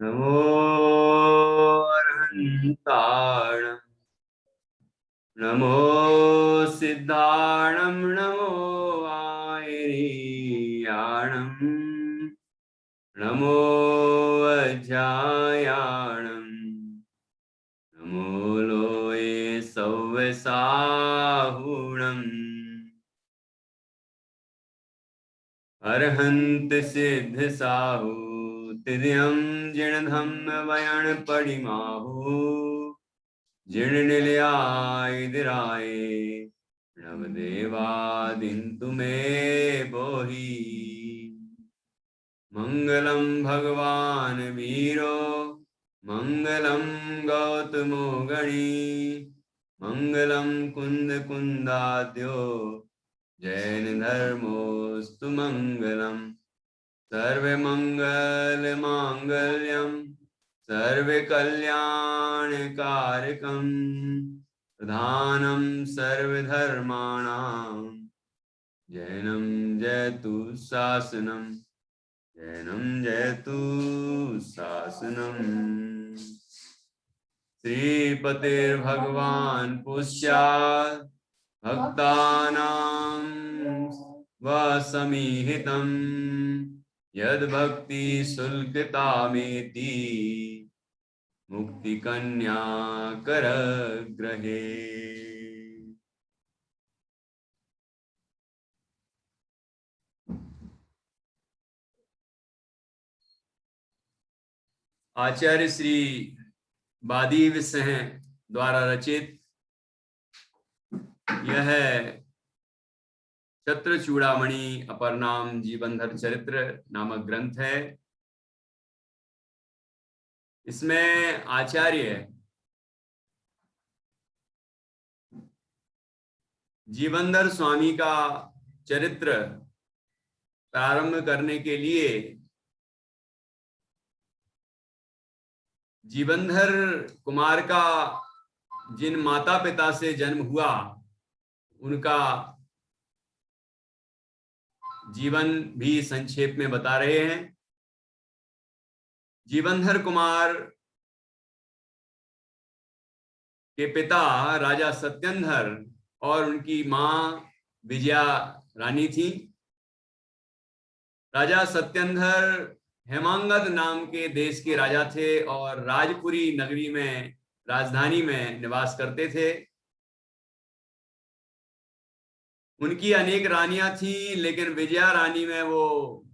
नमो अर्हन्ताणं नमो सिद्धाणं नमो आयर्याणं नमो अज्ञायाणं नमो लोये सव्यसाहुणम् अरहंत सिद्ध साहु तिर्यं जिणधम्म वयण पडिमाहु जिण निलयाय नवदेवादिन्तु मे बोहि मंगलम भगवान वीरो मंगलम गौतमो गणी मंगलम कुंद कुंदाद्यो जैन धर्मोस्तु मंगलम सर्वे मंगल मांगल्यम सर्वे कल्याण कारकम प्रधानम सर्वधर्माणां जैनम जयतु शासनम जैनम जयतु शासनम श्रीपतिर्भगवान् पुष्यात् भक्तानां वसमीहितम् यद्भक्ति शुल्कतामेति मुक्तिकन्या करग्रहे। आचार्य श्री बादीव सिंह द्वारा रचित यह छत्र चूड़ामणि अपर नाम जीवनधर चरित्र नामक ग्रंथ है। इसमें आचार्य जीवनधर स्वामी का चरित्र प्रारंभ करने के लिए जीवनधर कुमार का जिन माता पिता से जन्म हुआ उनका जीवन भी संक्षेप में बता रहे हैं। जीवनधर कुमार के पिता राजा सत्येंद्र और उनकी मां विजया रानी थी। राजा सत्येंद्र हेमांगद नाम के देश के राजा थे और राजपुरी नगरी में राजधानी में निवास करते थे। उनकी अनेक रानियां थीं, लेकिन विजया रानी में वो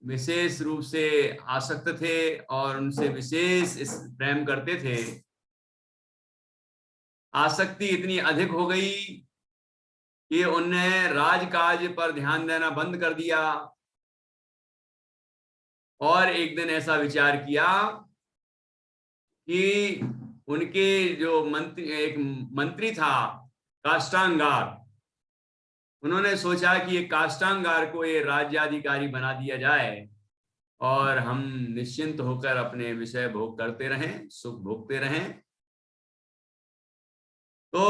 विशेष रूप से आसक्त थे और उनसे विशेष प्रेम करते थे। आसक्ति इतनी अधिक हो गई कि उनने राजकाज पर ध्यान देना बंद कर दिया और एक दिन ऐसा विचार किया कि उनके जो एक मंत्री था काष्टांगार, उन्होंने सोचा कि एक काष्टांगार को ये राज्याधिकारी बना दिया जाए और हम निश्चिंत होकर अपने विषय भोग करते रहें, सुख भोगते रहें। तो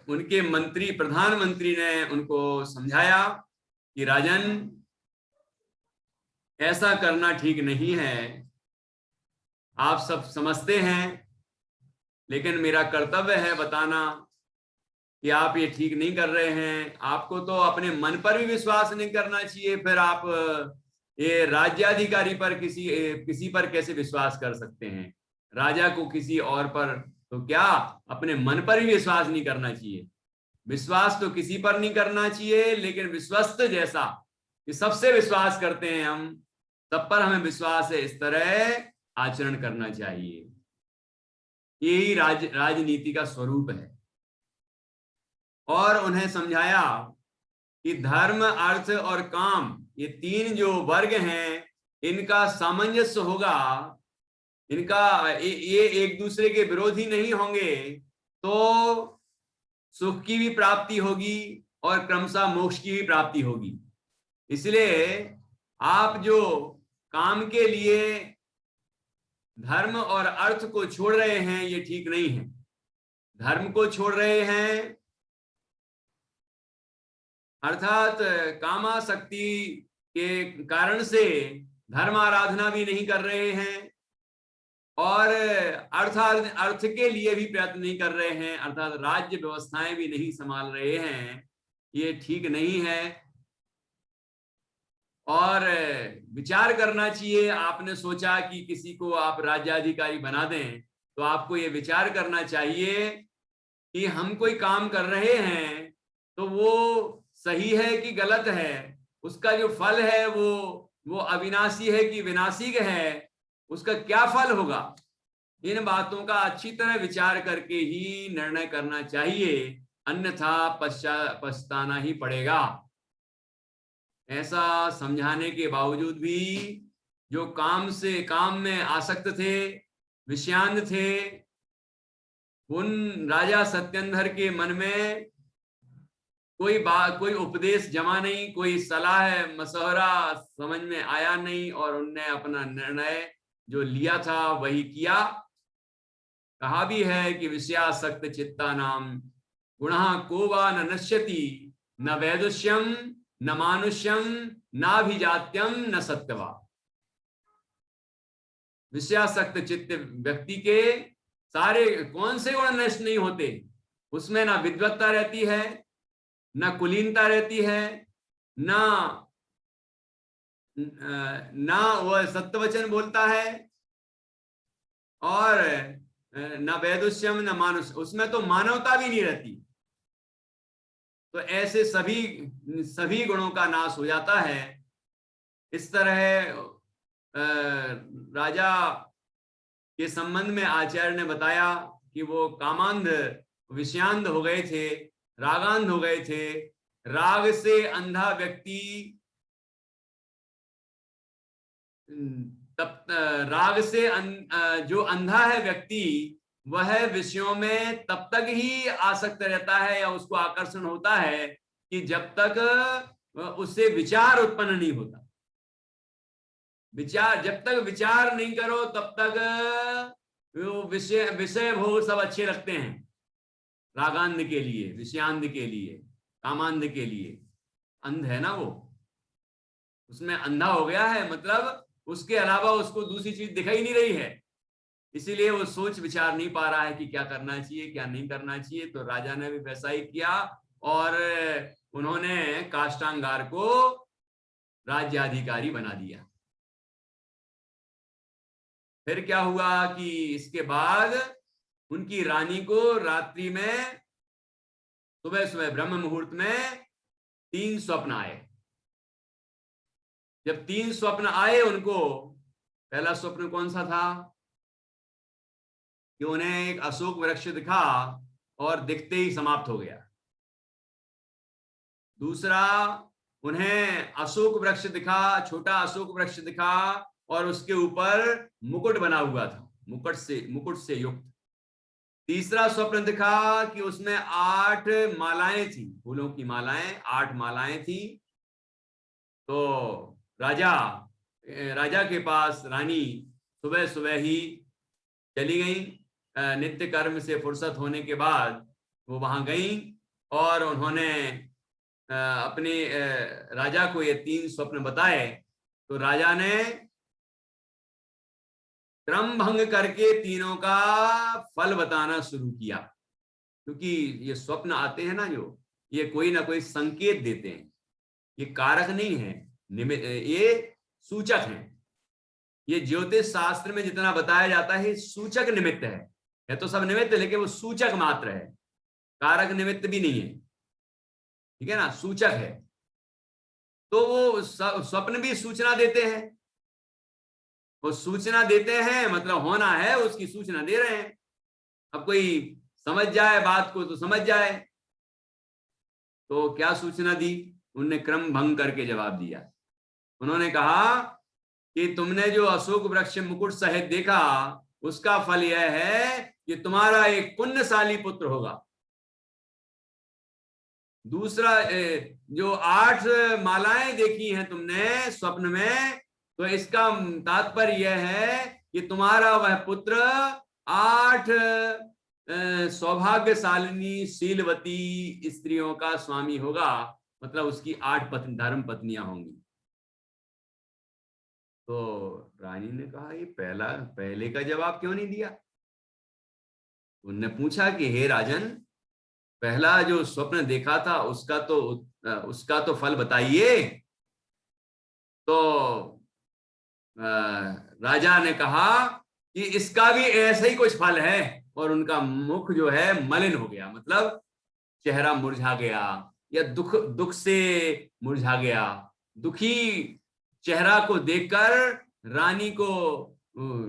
उनके मंत्री प्रधानमंत्री ने उनको समझाया कि राजन, ऐसा करना ठीक नहीं है। आप सब समझते हैं, लेकिन मेरा कर्तव्य है बताना कि आप ये ठीक नहीं कर रहे हैं। आपको तो अपने मन पर भी विश्वास नहीं करना चाहिए, फिर आप ये राज्याधिकारी पर किसी पर कैसे विश्वास कर सकते हैं? राजा को किसी और पर तो क्या, अपने मन पर भी विश्वास नहीं करना चाहिए। विश्वास तो किसी पर नहीं करना चाहिए, लेकिन विश्वस्त जैसा कि सबसे विश्वास करते हैं हम, सब पर हमें विश्वास है, इस तरह आचरण करना चाहिए। यही राजनीति का स्वरूप है। और उन्हें समझाया कि धर्म, अर्थ और काम, ये तीन जो वर्ग हैं, इनका सामंजस्य होगा, ये एक दूसरे के विरोधी नहीं होंगे, तो सुख की भी प्राप्ति होगी और क्रमशः मोक्ष की भी प्राप्ति होगी। इसलिए आप जो काम के लिए धर्म और अर्थ को छोड़ रहे हैं, ये ठीक नहीं है। धर्म को छोड़ रहे हैं अर्थात कामासक्ति के कारण से धर्म आराधना भी नहीं कर रहे हैं, और अर्थ के लिए भी प्रयत्न नहीं कर रहे हैं, अर्थात राज्य व्यवस्थाएं भी नहीं संभाल रहे हैं, ये ठीक नहीं है। और विचार करना चाहिए। आपने सोचा कि किसी को आप राज्याधिकारी बना दें, तो आपको ये विचार करना चाहिए कि हम कोई काम कर रहे हैं तो वो सही है कि गलत है, उसका जो फल है वो अविनाशी है कि विनाशिक है, उसका क्या फल होगा। इन बातों का अच्छी तरह विचार करके ही निर्णय करना चाहिए, अन्यथा पछताना ही पड़ेगा। ऐसा समझाने के बावजूद भी जो काम में आसक्त थे, विषयांध थे, उन राजा सत्येंद्र के मन में कोई उपदेश जमा नहीं, कोई सलाह मशवरा समझ में आया नहीं, और उनने अपना निर्णय जो लिया था वही किया। कहा भी है कि विषयासक्त चित्ता नाम गुणः को वा न नश्यति, न वैदुष्यम न मानुष्यम नाभिजात्यम न सत्यवा। विषयासक्त चित्त व्यक्ति के सारे कौन से गुण नष्ट नहीं होते, उसमें ना विद्वत्ता रहती है, ना कुलीनता रहती है, ना वह सत्यवचन बोलता है, और न वैदुष्यम न मानुष, उसमें तो मानवता भी नहीं रहती। तो ऐसे सभी गुणों का नाश हो जाता है। इस तरह राजा के संबंध में आचार्य ने बताया कि वो कामांध विषयांध हो गए थे, रागांध हो गए थे। राग से अंधा व्यक्ति तब राग से जो अंधा है व्यक्ति, वह विषयों में तब तक ही आसक्त रहता है या उसको आकर्षण होता है कि जब तक उससे विचार उत्पन्न नहीं होता। जब तक विचार नहीं करो तब तक वो विषय भोग सब अच्छे लगते हैं। रागांध के लिए, विषयांध के लिए, कामांध के लिए। अंध है ना वो, उसमें अंधा हो गया है, मतलब उसके अलावा उसको दूसरी चीज दिखाई नहीं रही है, इसीलिए वो सोच विचार नहीं पा रहा है कि क्या करना चाहिए क्या नहीं करना चाहिए। तो राजा ने भी वैसा ही किया, और उन्होंने काष्टांगार को राज्याधिकारी बना दिया। फिर क्या हुआ कि इसके बाद उनकी रानी को रात्रि में सुबह सुबह ब्रह्म मुहूर्त में 3 स्वप्न आए। जब 3 स्वप्न आए उनको, पहला स्वप्न कौन सा था कि उन्हें एक अशोक वृक्ष दिखा और दिखते ही समाप्त हो गया। दूसरा, उन्हें अशोक वृक्ष दिखा, छोटा अशोक वृक्ष दिखा, और उसके ऊपर मुकुट बना हुआ था, मुकुट से युक्त। तीसरा स्वप्न दिखा कि उसमें 8 मालाएं थी, फूलों की मालाएं, 8 मालाएं थी। तो राजा के पास रानी सुबह सुबह ही चली गई। नित्य कर्म से फुर्सत होने के बाद वो वहां गई, और उन्होंने अपने राजा को ये 3 स्वप्न बताए। तो राजा ने क्रम भंग करके तीनों का फल बताना शुरू किया, क्योंकि ये स्वप्न आते हैं ना, जो ये कोई ना कोई संकेत देते हैं, ये कारक नहीं है, ये सूचक हैं। ये ज्योतिष शास्त्र में जितना बताया जाता है सूचक निमित्त है तो सब निमित्त, लेकिन वो सूचक मात्र है, कारक निमित्त भी नहीं है, ठीक है ना, सूचक है। तो वो स्वप्न भी सूचना देते हैं, वो सूचना देते हैं मतलब होना है, उसकी सूचना दे रहे हैं। अब कोई समझ जाए बात को तो समझ जाए। तो क्या सूचना दी? उनने क्रम भंग करके जवाब दिया। उन्होंने कहा कि तुमने जो अशोक वृक्ष मुकुट सहित देखा, उसका फल यह है कि तुम्हारा एक पुण्यशाली पुत्र होगा। दूसरा, जो 8 मालाएं देखी हैं तुमने स्वप्न में, तो इसका तात्पर्य यह है कि तुम्हारा वह पुत्र 8 सौभाग्यशालिनी शीलवती स्त्रियों का स्वामी होगा, मतलब उसकी 8 धर्म पत्नियां होंगी। तो रानी ने कहा ये पहले का जवाब क्यों नहीं दिया। उनने पूछा कि हे राजन, पहला जो स्वप्न देखा था उसका तो फल बताइए। तो राजा ने कहा कि इसका भी ऐसा ही कुछ फल है। और उनका मुख जो है मलिन हो गया, मतलब चेहरा मुरझा गया, या दुख दुख से मुरझा गया। दुखी चेहरा को देखकर रानी को,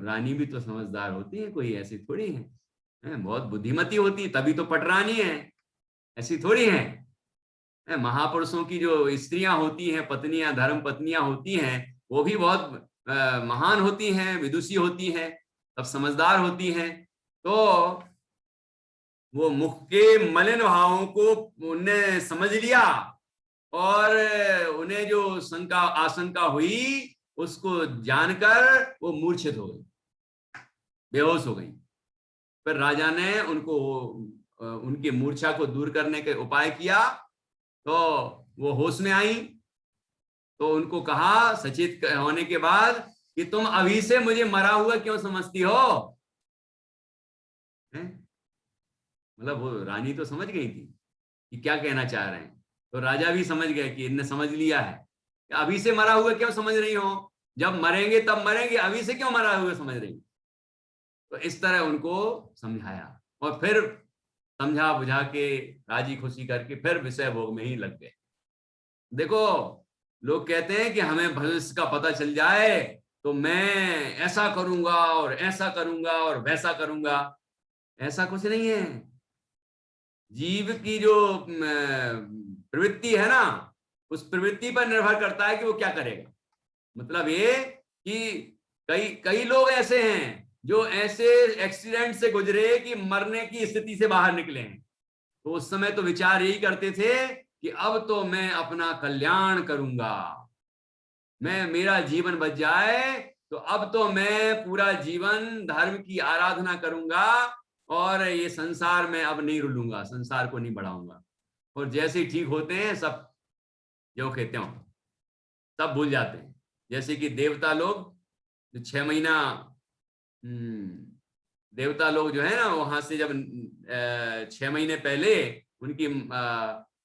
रानी भी तो समझदार होती है, कोई ऐसी थोड़ी है, बहुत बुद्धिमती होती है, तभी तो पटरानी है, ऐसी थोड़ी है। महापुरुषों की जो स्त्रियां होती हैं, पत्नियां, धर्म पत्नियां होती हैं, वो भी बहुत महान होती हैं, विदुषी होती हैं, सब समझदार होती हैं। तो वो मुख के मलिन भावों को उनने समझ लिया, और उन्हें जो शंका आशंका हुई उसको जानकर वो मूर्छित हो गई, बेहोश हो गई। फिर राजा ने उनको उनकी मूर्छा को दूर करने के उपाय किया। तो वो होश में आई, तो उनको कहा सचेत होने के बाद कि तुम अभी से मुझे मरा हुआ क्यों समझती हो। मतलब वो रानी तो समझ गई थी कि क्या कहना चाह रहे हैं, तो राजा भी समझ गए कि इनने समझ लिया है कि अभी से मरा हुआ क्यों समझ रही हो, जब मरेंगे तब मरेंगे, अभी से क्यों मरा हुआ समझ रही। तो इस तरह उनको समझाया, और फिर समझा बुझा के राजी खुशी करके फिर विषय भोग में ही लग गए। देखो, लोग कहते हैं कि हमें भविष्य का पता चल जाए तो मैं ऐसा करूंगा और ऐसा करूंगा और वैसा करूंगा। ऐसा कुछ नहीं है। जीव की जो प्रवृत्ति है ना, उस प्रवृत्ति पर निर्भर करता है कि वो क्या करेगा। मतलब ये कि कई कई लोग ऐसे हैं जो ऐसे एक्सीडेंट से गुजरे कि मरने की स्थिति से बाहर निकले हैं, तो उस समय तो विचार यही करते थे कि अब तो मैं अपना कल्याण करूंगा, मेरा जीवन बच जाए तो अब तो मैं पूरा जीवन धर्म की आराधना करूंगा, और ये संसार में अब नहीं रुलूंगा, संसार को नहीं बढ़ाऊंगा। और जैसे ही ठीक होते हैं सब जो कहते हो सब भूल जाते हैं। जैसे कि देवता लोग जो 6 महीना, देवता लोग जो है ना, वहां से जब 6 महीने पहले उनकी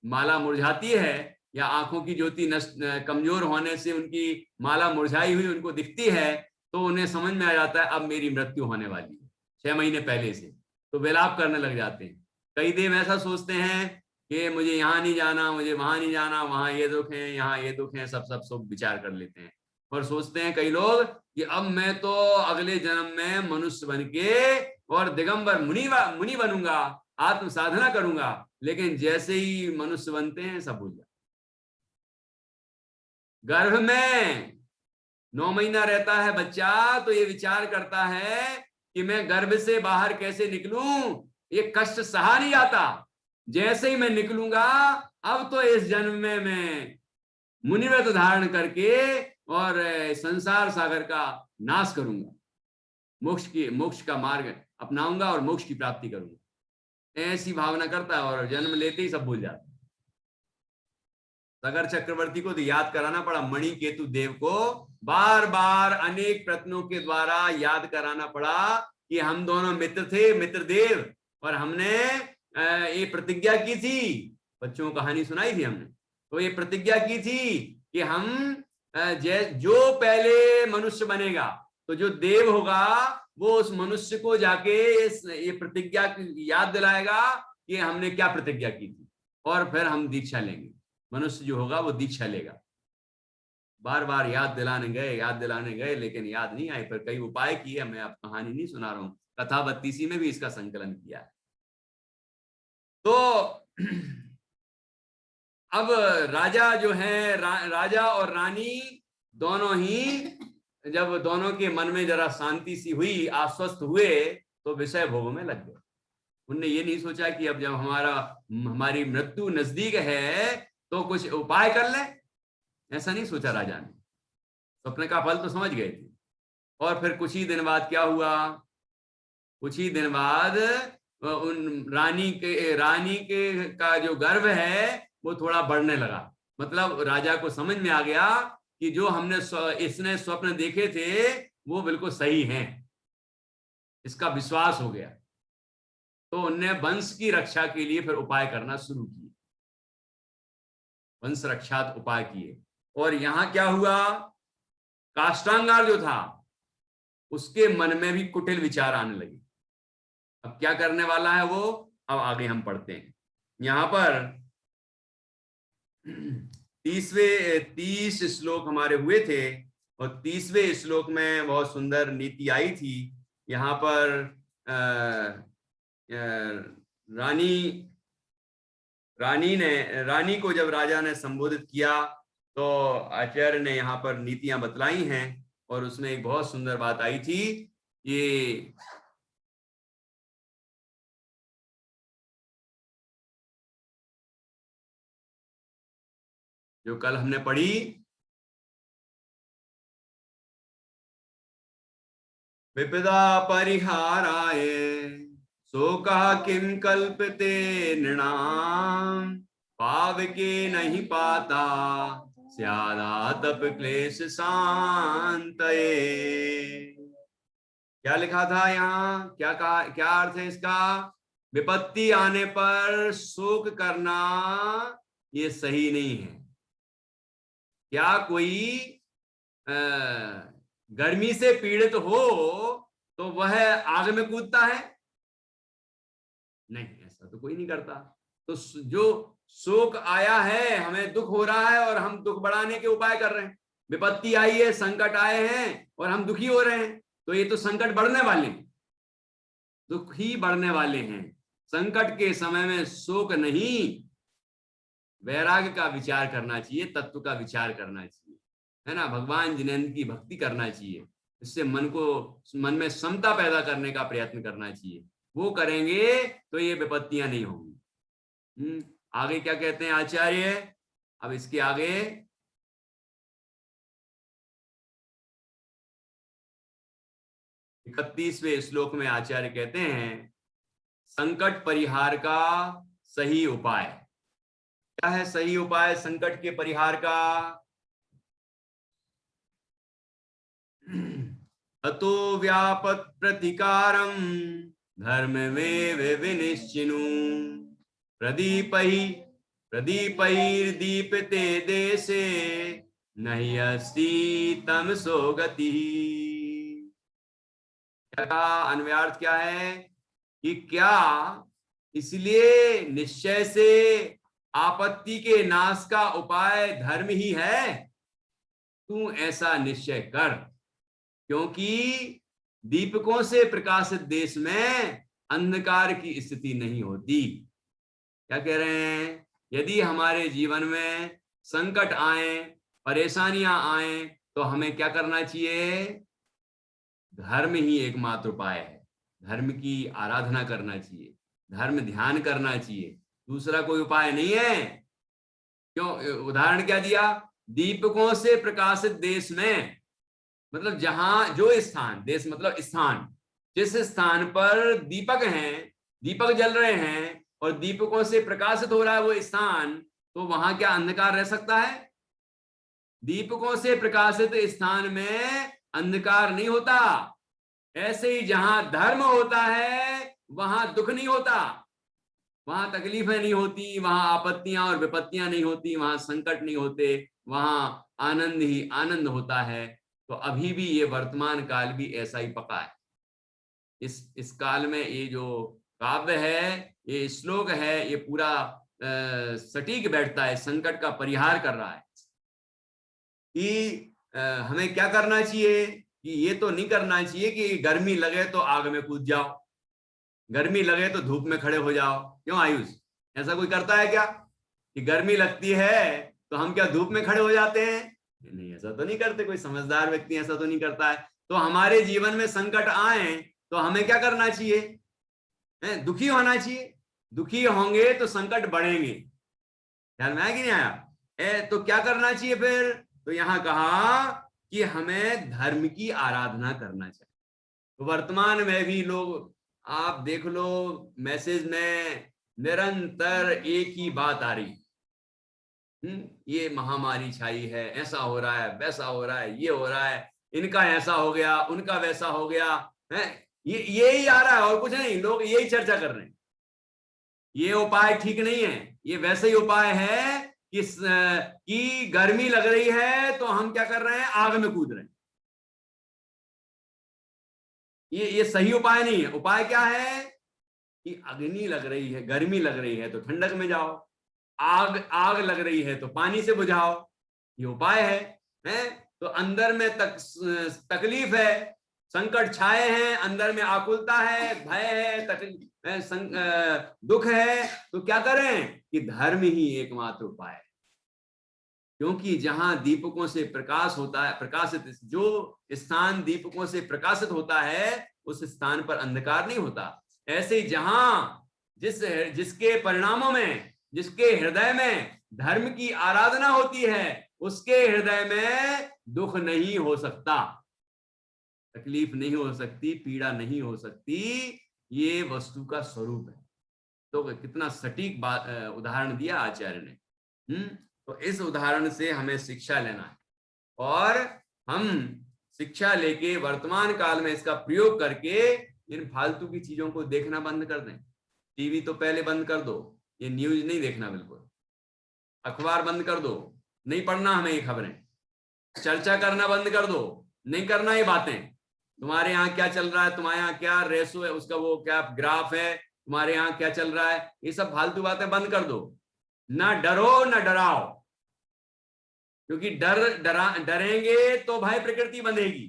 माला मुरझाती है, या आंखों की ज्योति नष्ट कमजोर होने से उनकी माला मुरझाई हुई उनको दिखती है, तो उन्हें समझ में आ जाता है अब मेरी मृत्यु होने वाली है 6 महीने पहले से, तो विलाप करने लग जाते हैं। कई देव ऐसा सोचते हैं कि मुझे यहाँ नहीं जाना, मुझे वहां नहीं जाना, वहां ये दुख है, यहाँ ये दुख है, सब विचार कर लेते हैं। और सोचते हैं कई लोग कि अब मैं तो अगले जन्म में मनुष्य बन के और दिगंबर मुनि बनूंगा, आत्म साधना करूंगा। लेकिन जैसे ही मनुष्य बनते हैं सब भूल जाते। गर्भ में 9 महीना रहता है बच्चा, तो ये विचार करता है कि मैं गर्भ से बाहर कैसे निकलूं, ये कष्ट सहा नहीं जाता। जैसे ही मैं निकलूंगा, अब तो इस जन्म में मैं मुनिव्रत धारण करके और संसार सागर का नाश करूंगा, मोक्ष का मार्ग अपनाऊंगा और मोक्ष की प्राप्ति करूंगा। ऐसी भावना करता है, और जन्म लेते ही सब भूल जाता है। सागर चक्रवर्ती को तो याद कराना पड़ा, मणि केतु देव को बार बार अनेक प्रश्नों के द्वारा याद कराना पड़ा कि हम दोनों मित्र थे, मित्र देव, और हमने ये प्रतिज्ञा की थी, बच्चों को कहानी सुनाई थी हमने, तो ये प्रतिज्ञा की थी कि हम जो पहले मनुष्य बनेगा, तो जो देव होगा वो उस मनुष्य को जाके ये प्रतिज्ञा याद दिलाएगा कि हमने क्या प्रतिज्ञा की थी, और फिर हम दीक्षा लेंगे। मनुष्य जो होगा वो दीक्षा लेगा। बार बार याद दिलाने गए, लेकिन याद नहीं आई। फिर कई उपाय किए, मैं अब कहानी नहीं सुना रहा हूं, कथा 32 में भी इसका संकलन किया है। तो अब राजा जो है, राजा और रानी दोनों ही, जब दोनों के मन में जरा शांति सी हुई, आश्वस्त हुए, तो विषय भोग में लग गए। उनने ये नहीं सोचा कि अब जब हमारी मृत्यु नजदीक है तो कुछ उपाय कर ले, ऐसा नहीं सोचा राजा ने। स्वप्न का फल तो समझ गए थे। और फिर कुछ ही दिन बाद क्या हुआ, कुछ ही दिन बाद उन रानी के का जो गर्भ है वो थोड़ा बढ़ने लगा। मतलब राजा को समझ में आ गया कि जो हमने इसने स्वप्न देखे थे वो बिल्कुल सही हैं, इसका विश्वास हो गया। तो उनने वंश की रक्षा के लिए फिर उपाय करना शुरू किए, वंश रक्षात उपाय किए। और यहां क्या हुआ, काष्टांगार जो था उसके मन में भी कुटिल विचार आने लगे। अब क्या करने वाला है वो, अब आगे हम पढ़ते हैं। यहां पर 30 श्लोक हमारे हुए थे और 30वें श्लोक में बहुत सुंदर नीति आई थी। यहाँ पर रानी रानी को जब राजा ने संबोधित किया तो आचार्य ने यहाँ पर नीतियां बतलाई हैं और उसमें एक बहुत सुंदर बात आई थी। ये जो कल हमने पढ़ी, विपदा परिहाराय शोकः किं कल्पते नृणाम् पावके नहीं पाता स्यादातप क्लेश शांतये। क्या लिखा था यहाँ, क्या कहा, क्या अर्थ है इसका? विपत्ति आने पर शोक करना ये सही नहीं है। क्या कोई गर्मी से पीड़ित हो तो वह आग में कूदता है? नहीं, ऐसा तो कोई नहीं करता। तो जो शोक आया है, हमें दुख हो रहा है और हम दुख बढ़ाने के उपाय कर रहे हैं, विपत्ति आई है, संकट आए हैं और हम दुखी हो रहे हैं, तो ये तो संकट बढ़ने वाले हैं, दुख ही बढ़ने वाले हैं। संकट के समय में शोक नहीं, वैराग्य का विचार करना चाहिए, तत्व का विचार करना चाहिए, है ना, भगवान जिनेंद्र की भक्ति करना चाहिए। इससे मन में समता पैदा करने का प्रयत्न करना चाहिए। वो करेंगे तो ये विपत्तियां नहीं होंगी। आगे क्या कहते हैं आचार्य, अब इसके आगे 31वें श्लोक में आचार्य कहते हैं संकट परिहार का सही उपाय। क्या है सही उपाय संकट के परिहार का? अतो व्यापक प्रतिकारम धर्म वे विनिश्चिनु प्रदीपैर्दीप्ते देशे नहीं अस्ति तमसो गति। क्या अन्वयार्थ क्या है कि क्या इसलिए निश्चय से आपत्ति के नाश का उपाय धर्म ही है? तू ऐसा निश्चय कर, क्योंकि दीपकों से प्रकाशित देश में अंधकार की स्थिति नहीं होती। क्या कह रहे हैं? यदि हमारे जीवन में संकट आए, परेशानियां आए, तो हमें क्या करना चाहिए? धर्म ही एकमात्र उपाय है, धर्म की आराधना करना चाहिए, धर्म ध्यान करना चाहिए, दूसरा कोई उपाय नहीं है। क्यों? उदाहरण क्या दिया? दीपकों से प्रकाशित देश में, मतलब जहां जो स्थान, देश मतलब स्थान, जिस स्थान पर दीपक हैं, दीपक जल रहे हैं और दीपकों से प्रकाशित हो रहा है वो स्थान, तो वहां क्या अंधकार रह सकता है? दीपकों से प्रकाशित स्थान में अंधकार नहीं होता। ऐसे ही जहां धर्म होता है वहां दुख नहीं होता, वहां तकलीफें नहीं होती, वहां आपत्तियां और विपत्तियां नहीं होती, वहां संकट नहीं होते, वहां आनंद ही आनंद होता है। तो अभी भी ये वर्तमान काल भी ऐसा ही पका है। इस काल में ये जो काव्य है, ये श्लोक है, ये पूरा सटीक बैठता है, संकट का परिहार कर रहा है कि हमें क्या करना चाहिए कि ये तो नहीं करना चाहिए कि गर्मी लगे तो आग में कूद जाओ, गर्मी लगे तो धूप में खड़े हो जाओ। क्यों आयुष, ऐसा कोई करता है क्या कि गर्मी लगती है तो हम क्या धूप में खड़े हो जाते हैं? नहीं, ऐसा तो नहीं करते, कोई समझदार व्यक्ति ऐसा तो नहीं करता है। तो हमारे जीवन में संकट आए तो हमें क्या करना चाहिए? दुखी होना चाहिए। दुखी होंगे तो संकट बढ़ेंगे। ध्यान में आया कि नहीं आया? तो क्या करना चाहिए फिर? तो यहां कहा कि हमें धर्म की आराधना करना चाहिए। तो वर्तमान में भी लोग, आप देख लो, मैसेज में निरंतर एक ही बात आ रही, ये महामारी छाई है, ऐसा हो रहा है, वैसा हो रहा है, ये हो रहा है, इनका ऐसा हो गया, उनका वैसा हो गया है, ये ही आ रहा है और कुछ नहीं, लोग यही चर्चा कर रहे हैं। ये उपाय ठीक नहीं है, ये वैसे ही उपाय है कि गर्मी लग रही है तो हम क्या कर रहे हैं, आग में कूद रहे हैं। ये सही उपाय नहीं है। उपाय क्या है कि अग्नि लग रही है, गर्मी लग रही है तो ठंडक में जाओ, आग आग लग रही है तो पानी से बुझाओ, ये उपाय है? तो अंदर में तकलीफ है, संकट छाए हैं, अंदर में आकुलता है, भय है, दुख है, तो क्या करें कि धर्म ही एकमात्र उपाय है। क्योंकि जहां दीपकों से प्रकाश होता है, प्रकाशित जो स्थान दीपकों से प्रकाशित होता है उस स्थान पर अंधकार नहीं होता। ऐसे ही जहां जिसके परिणामों में, जिसके हृदय में धर्म की आराधना होती है, उसके हृदय में दुख नहीं हो सकता, तकलीफ नहीं हो सकती, पीड़ा नहीं हो सकती। ये वस्तु का स्वरूप है। तो कितना सटीक बात उदाहरण दिया आचार्य ने। तो इस उदाहरण से हमें शिक्षा लेना है और हम शिक्षा लेके वर्तमान काल में इसका प्रयोग करके इन फालतू की चीजों को देखना बंद कर दें। टीवी तो पहले बंद कर दो, ये न्यूज नहीं देखना बिल्कुल। अखबार बंद कर दो, नहीं पढ़ना हमें ये खबरें। चर्चा करना बंद कर दो, नहीं करना ये बातें। तुम्हारे यहाँ क्या चल रहा है, तुम्हारे यहाँ क्या रेशो है, उसका वो क्या ग्राफ है, तुम्हारे यहाँ क्या चल रहा है, ये सब फालतू बातें बंद कर दो। ना डरो ना डराओ, क्योंकि डरेंगे तो भय प्रकृति बनेगी,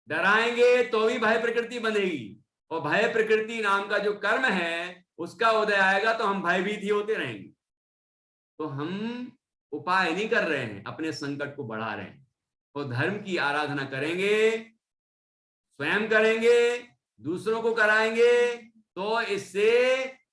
डराएंगे तो भी भय प्रकृति बनेगी, और भय प्रकृति नाम का जो कर्म है उसका उदय आएगा तो हम भयभीत ही होते रहेंगे। तो हम उपाय नहीं कर रहे हैं, अपने संकट को बढ़ा रहे हैं। तो धर्म की आराधना करेंगे, स्वयं करेंगे, दूसरों को कराएंगे, तो इससे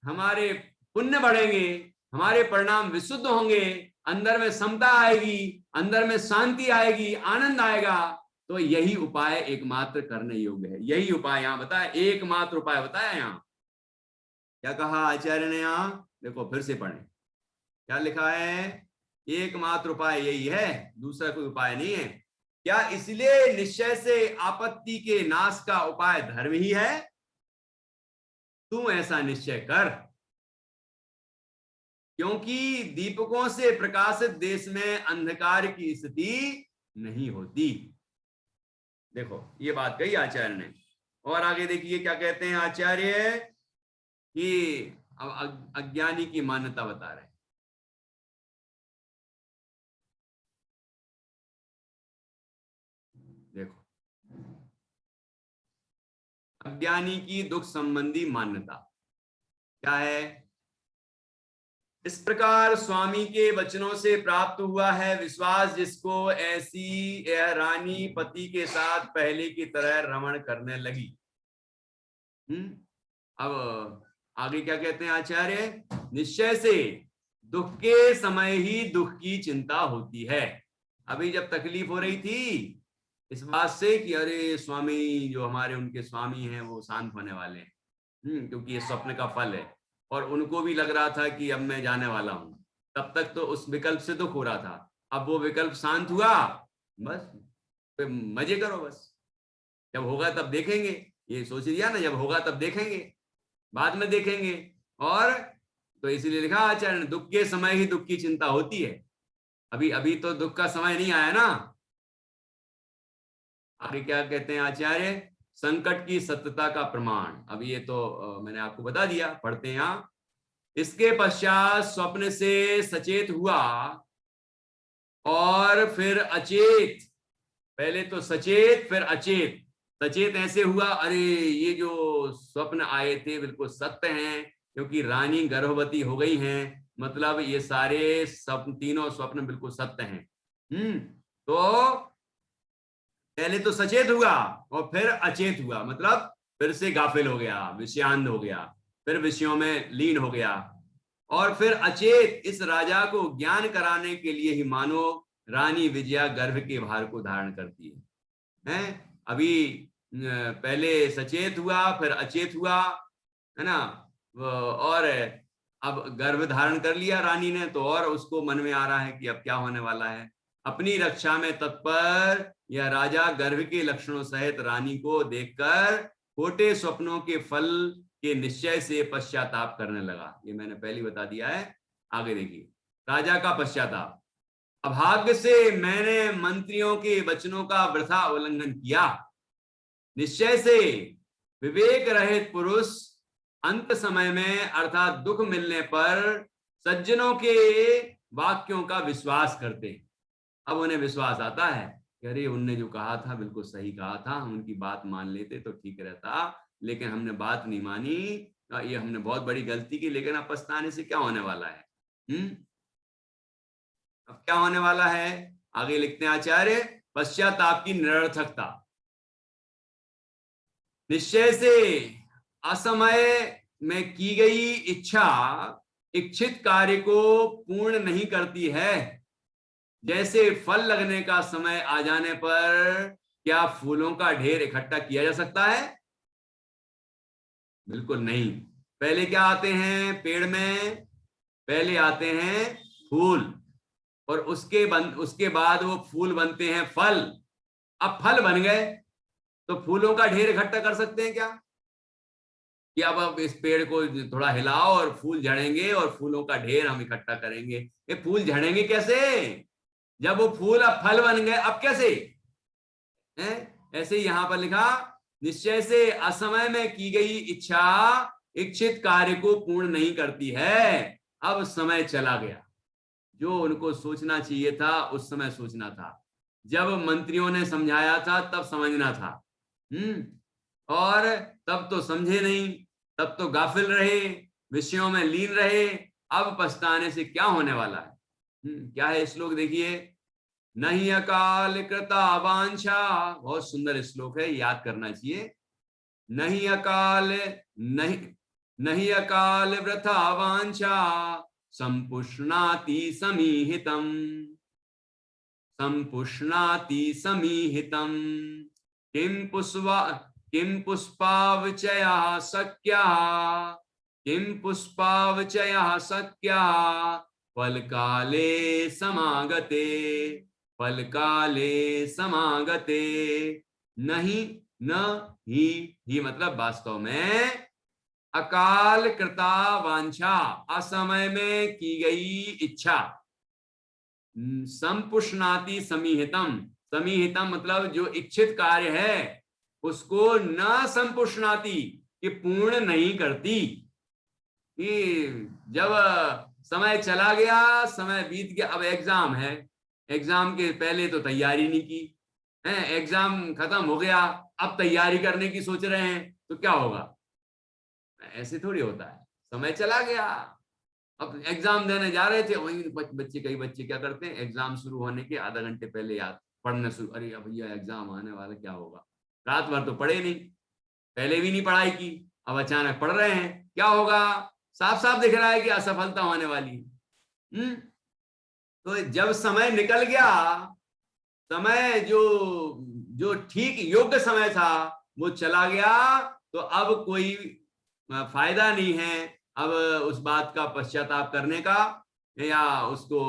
हमारे पुण्य बढ़ेंगे, हमारे परिणाम विशुद्ध होंगे, अंदर में समता आएगी, अंदर में शांति आएगी, आनंद आएगा। तो यही उपाय एकमात्र करने योग्य है। यही उपाय यहाँ बताया, एकमात्र उपाय बताया। यहाँ क्या कहा आचार्य ने, यहाँ देखो फिर से पढ़ें क्या लिखा है, एकमात्र उपाय यही है, दूसरा कोई उपाय नहीं है। क्या इसलिए निश्चय से आपत्ति के नाश का उपाय धर्म ही है? तू ऐसा निश्चय कर, क्योंकि दीपकों से प्रकाशित देश में अंधकार की स्थिति नहीं होती। देखो ये बात कही आचार्य ने। और आगे देखिए क्या कहते हैं आचार्य, कि अज्ञानी की मान्यता बता रहे हैं। देखो, अज्ञानी की दुख संबंधी मान्यता क्या है? इस प्रकार स्वामी के वचनों से प्राप्त हुआ है विश्वास, जिसको ऐसी यह रानी पति के साथ पहले की तरह रमण करने लगी। अब आगे क्या कहते हैं आचार्य, निश्चय से दुख के समय ही दुख की चिंता होती है। अभी जब तकलीफ हो रही थी इस बात से कि अरे स्वामी, जो हमारे उनके स्वामी हैं वो शांत होने वाले हैं, क्योंकि ये स्वप्न का फल है, और उनको भी लग रहा था कि अब मैं जाने वाला हूं। तब तक तो उस विकल्प से दुख हो रहा था, अब वो विकल्प शांत हुआ, बस तो मजे करो, बस जब होगा तब देखेंगे। ये सोच लिया ना, जब होगा तब देखेंगे, बाद में देखेंगे। और तो इसीलिए लिखा आचार्य ने, दुख के समय ही दुख की चिंता होती है। अभी अभी तो दुख का समय नहीं आया ना। आगे क्या कहते हैं आचार्य, संकट की सत्यता का प्रमाण। अब ये तो मैंने आपको बता दिया, पढ़ते हैं यहाँ। इसके पश्चात स्वप्न से सचेत हुआ और फिर अचेत, पहले तो सचेत फिर अचेत। सचेत ऐसे हुआ, अरे ये जो स्वप्न आए थे बिल्कुल सत्य हैं, क्योंकि रानी गर्भवती हो गई हैं, मतलब ये सारे स्वप्न, तीनों स्वप्न बिल्कुल सत्य हैं। तो पहले तो सचेत हुआ और फिर अचेत हुआ, मतलब फिर से गाफिल हो गया, विषयांध हो गया, फिर विषयों में लीन हो गया, और फिर अचेत इस राजा को ज्ञान कराने के लिए ही मानो रानी विजया गर्भ के भार को धारण करती है। अभी पहले सचेत हुआ फिर अचेत हुआ, है ना, और अब गर्भ धारण कर लिया रानी ने, तो और उसको मन में आ रहा है कि अब क्या होने वाला है। अपनी रक्षा में तत्पर यह राजा गर्भ के लक्षणों सहित रानी को देखकर खोटे स्वप्नों के फल के निश्चय से पश्चाताप करने लगा। ये मैंने पहले बता दिया है, आगे देखिए। राजा का पश्चाताप। अभाग्य से मैंने मंत्रियों के वचनों का वृथा उल्लंघन किया। निश्चय से विवेक रहित पुरुष अंत समय में अर्थात दुख मिलने पर सज्जनों के वाक्यों का विश्वास करते हैं। अब उन्हें विश्वास आता है कि अरे उनने जो कहा था बिल्कुल सही कहा था, हम उनकी बात मान लेते तो ठीक रहता, लेकिन हमने बात नहीं मानी, ये हमने बहुत बड़ी गलती की, लेकिन अब पछताने से क्या होने वाला है। अब क्या होने वाला है, आगे लिखते हैं आचार्य। पश्चाताप की निरर्थकता। निश्चय से असमय में की गई इच्छा इच्छित कार्य को पूर्ण नहीं करती है। जैसे फल लगने का समय आ जाने पर क्या फूलों का ढेर इकट्ठा किया जा सकता है? बिल्कुल नहीं। पहले क्या आते हैं पेड़ में? पहले आते हैं फूल, और उसके बाद वो फूल बनते हैं फल। अब फल बन गए तो फूलों का ढेर इकट्ठा कर सकते हैं क्या? कि अब इस पेड़ को थोड़ा हिलाओ और फूल झड़ेंगे और फूलों का ढेर हम इकट्ठा करेंगे। ये फूल झड़ेंगे कैसे? जब वो फूल अब फल बन गए, अब कैसे है? ऐसे ही यहां पर लिखा, निश्चय से असमय में की गई इच्छा इच्छित कार्य को पूर्ण नहीं करती है। अब समय चला गया, जो उनको सोचना चाहिए था उस समय सोचना था, जब मंत्रियों ने समझाया था तब समझना था। और तब तो समझे नहीं, तब तो गाफिल रहे, विषयों में लीन रहे। अब पछताने से क्या होने वाला है। क्या है श्लोक देखिए। नहीं अकाल कृता वांछा, बहुत सुंदर श्लोक है, याद करना चाहिए। नहीं अकाल नहीं अकाल वृथा वांछा संपुष्णाति समीहितम। संपुष्णाति समीहितम किं पुष्पावचया शक्या, किं पुष्पावचया शक्या फलकाले समागते, फलकाले समागते। नहीं न ही मतलब वास्तव में अकाल कृता वांछा, असमय में की गई इच्छा। संपुष्णाति समीहितम, समीहितम मतलब जो इच्छित कार्य है उसको न संपुष्णाति, कि पूर्ण नहीं करती। कि जब समय चला गया, समय बीत गया, अब एग्जाम है, एग्जाम के पहले तो तैयारी नहीं की है, एग्जाम खत्म हो गया, अब तैयारी करने की सोच रहे हैं, तो क्या होगा? ऐसे थोड़ी होता है, समय चला गया। अब एग्जाम देने जा रहे थे, वही बच्चे, कई बच्चे क्या करते हैं, एग्जाम शुरू होने के आधा घंटे पहले याद पढ़ना शुरू, अरे भैया एग्जाम आने वाला, क्या होगा। रात भर तो पढ़े नहीं, पहले भी नहीं पढ़ाई की, अब अचानक पढ़ रहे हैं, क्या होगा? साफ साफ दिख रहा है कि असफलता होने वाली है। तो जब समय निकल गया, समय जो जो ठीक योग्य समय था वो चला गया, तो अब कोई फायदा नहीं है अब उस बात का पश्चाताप करने का, या उसको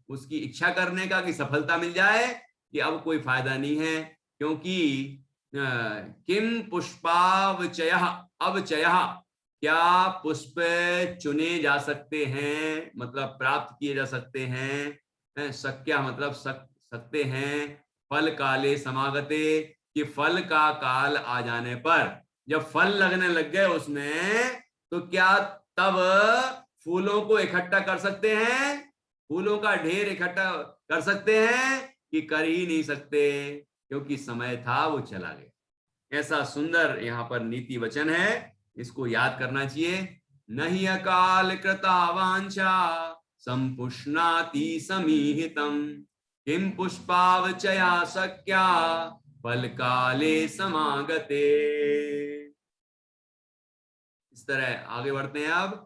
उसकी इच्छा करने का कि सफलता मिल जाए, कि अब कोई फायदा नहीं है। क्योंकि किम पुष्पावचय अवचय, क्या पुष्प चुने जा सकते हैं, मतलब प्राप्त किए जा सकते हैं। शक्या मतलब सकते हैं। फल काले समागते, कि फल का काल आ जाने पर, जब फल लगने लग गए उसमें, तो क्या तब फूलों को इकट्ठा कर सकते हैं, फूलों का ढेर इकट्ठा कर सकते हैं? कि कर ही नहीं सकते, क्योंकि समय था वो चला गया। ऐसा सुंदर यहाँ पर नीति वचन है, इसको याद करना चाहिए। नहीं अकाल कृता वांछा संपुष्णाति समीहितम, किम पुष्पावचया शक्या फल काले समागते। इस तरह आगे बढ़ते हैं। अब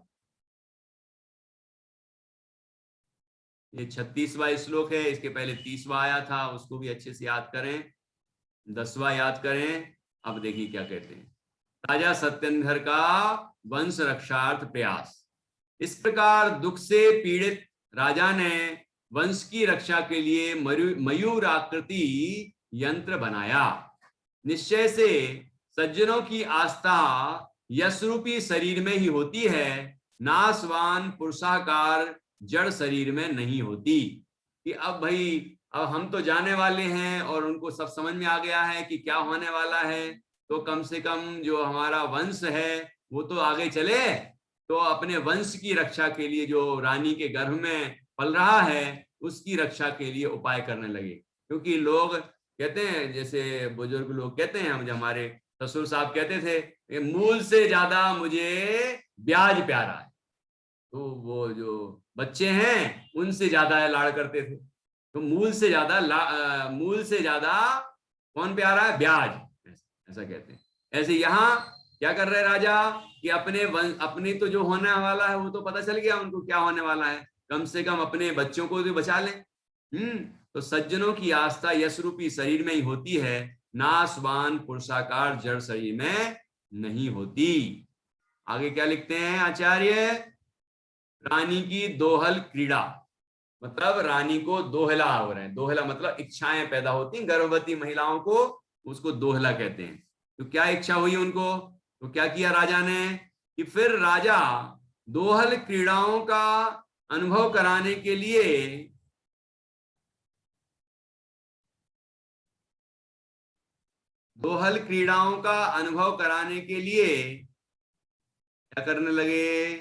ये 36वां श्लोक है, इसके पहले 30वां आया था, उसको भी अच्छे से याद करें, 10वां याद करें। अब देखिए क्या कहते हैं। राजा सत्येंद्र का वंश रक्षार्थ प्रयास। इस प्रकार दुख से पीड़ित राजा ने वंश की रक्षा के लिए मयूर आकृति यंत्र बनाया। निश्चय से सज्जनों की आस्था यश रूपी शरीर में ही होती है, नाशवान पुरुषाकार जड़ शरीर में नहीं होती। कि अब भाई, अब हम तो जाने वाले हैं और उनको सब समझ में आ गया है कि क्या होने वाला है, तो कम से कम जो हमारा वंश है वो तो आगे चले। तो अपने वंश की रक्षा के लिए जो रानी के गर्भ में पल रहा है उसकी रक्षा के लिए उपाय करने लगे। क्योंकि लोग कहते हैं, जैसे बुजुर्ग लोग कहते हैं, हम हमारे ससुर साहब कहते थे, मूल से ज्यादा मुझे ब्याज प्यारा है। तो वो जो बच्चे हैं उनसे ज्यादा लाड़ करते थे। तो मूल से ज्यादा कौन प्यारा है? ब्याज, ऐसा कहते हैं। ऐसे यहाँ क्या कर रहे राजा कि अपने तो जो होने वाला है वो तो पता चल गया उनको क्या होने वाला है, कम से कम अपने बच्चों को तो बचा लें। तो सज्जनों की आस्था यश रूपी शरीर में ही होती है, नाशवान पुरुषाकार जड़ शरीर में नहीं होती। आगे क्या लिखते हैं आचार्य? रानी की दोहल क्रीड़ा, मतलब रानी को दोहला हो रहे हैं। दोहला मतलब इच्छाएं पैदा होती हैं गर्भवती महिलाओं को, उसको दोहला कहते हैं। तो क्या इच्छा हुई उनको? तो क्या किया राजा ने कि फिर राजा दोहल क्रीड़ाओं का अनुभव कराने के लिए क्या करने लगे?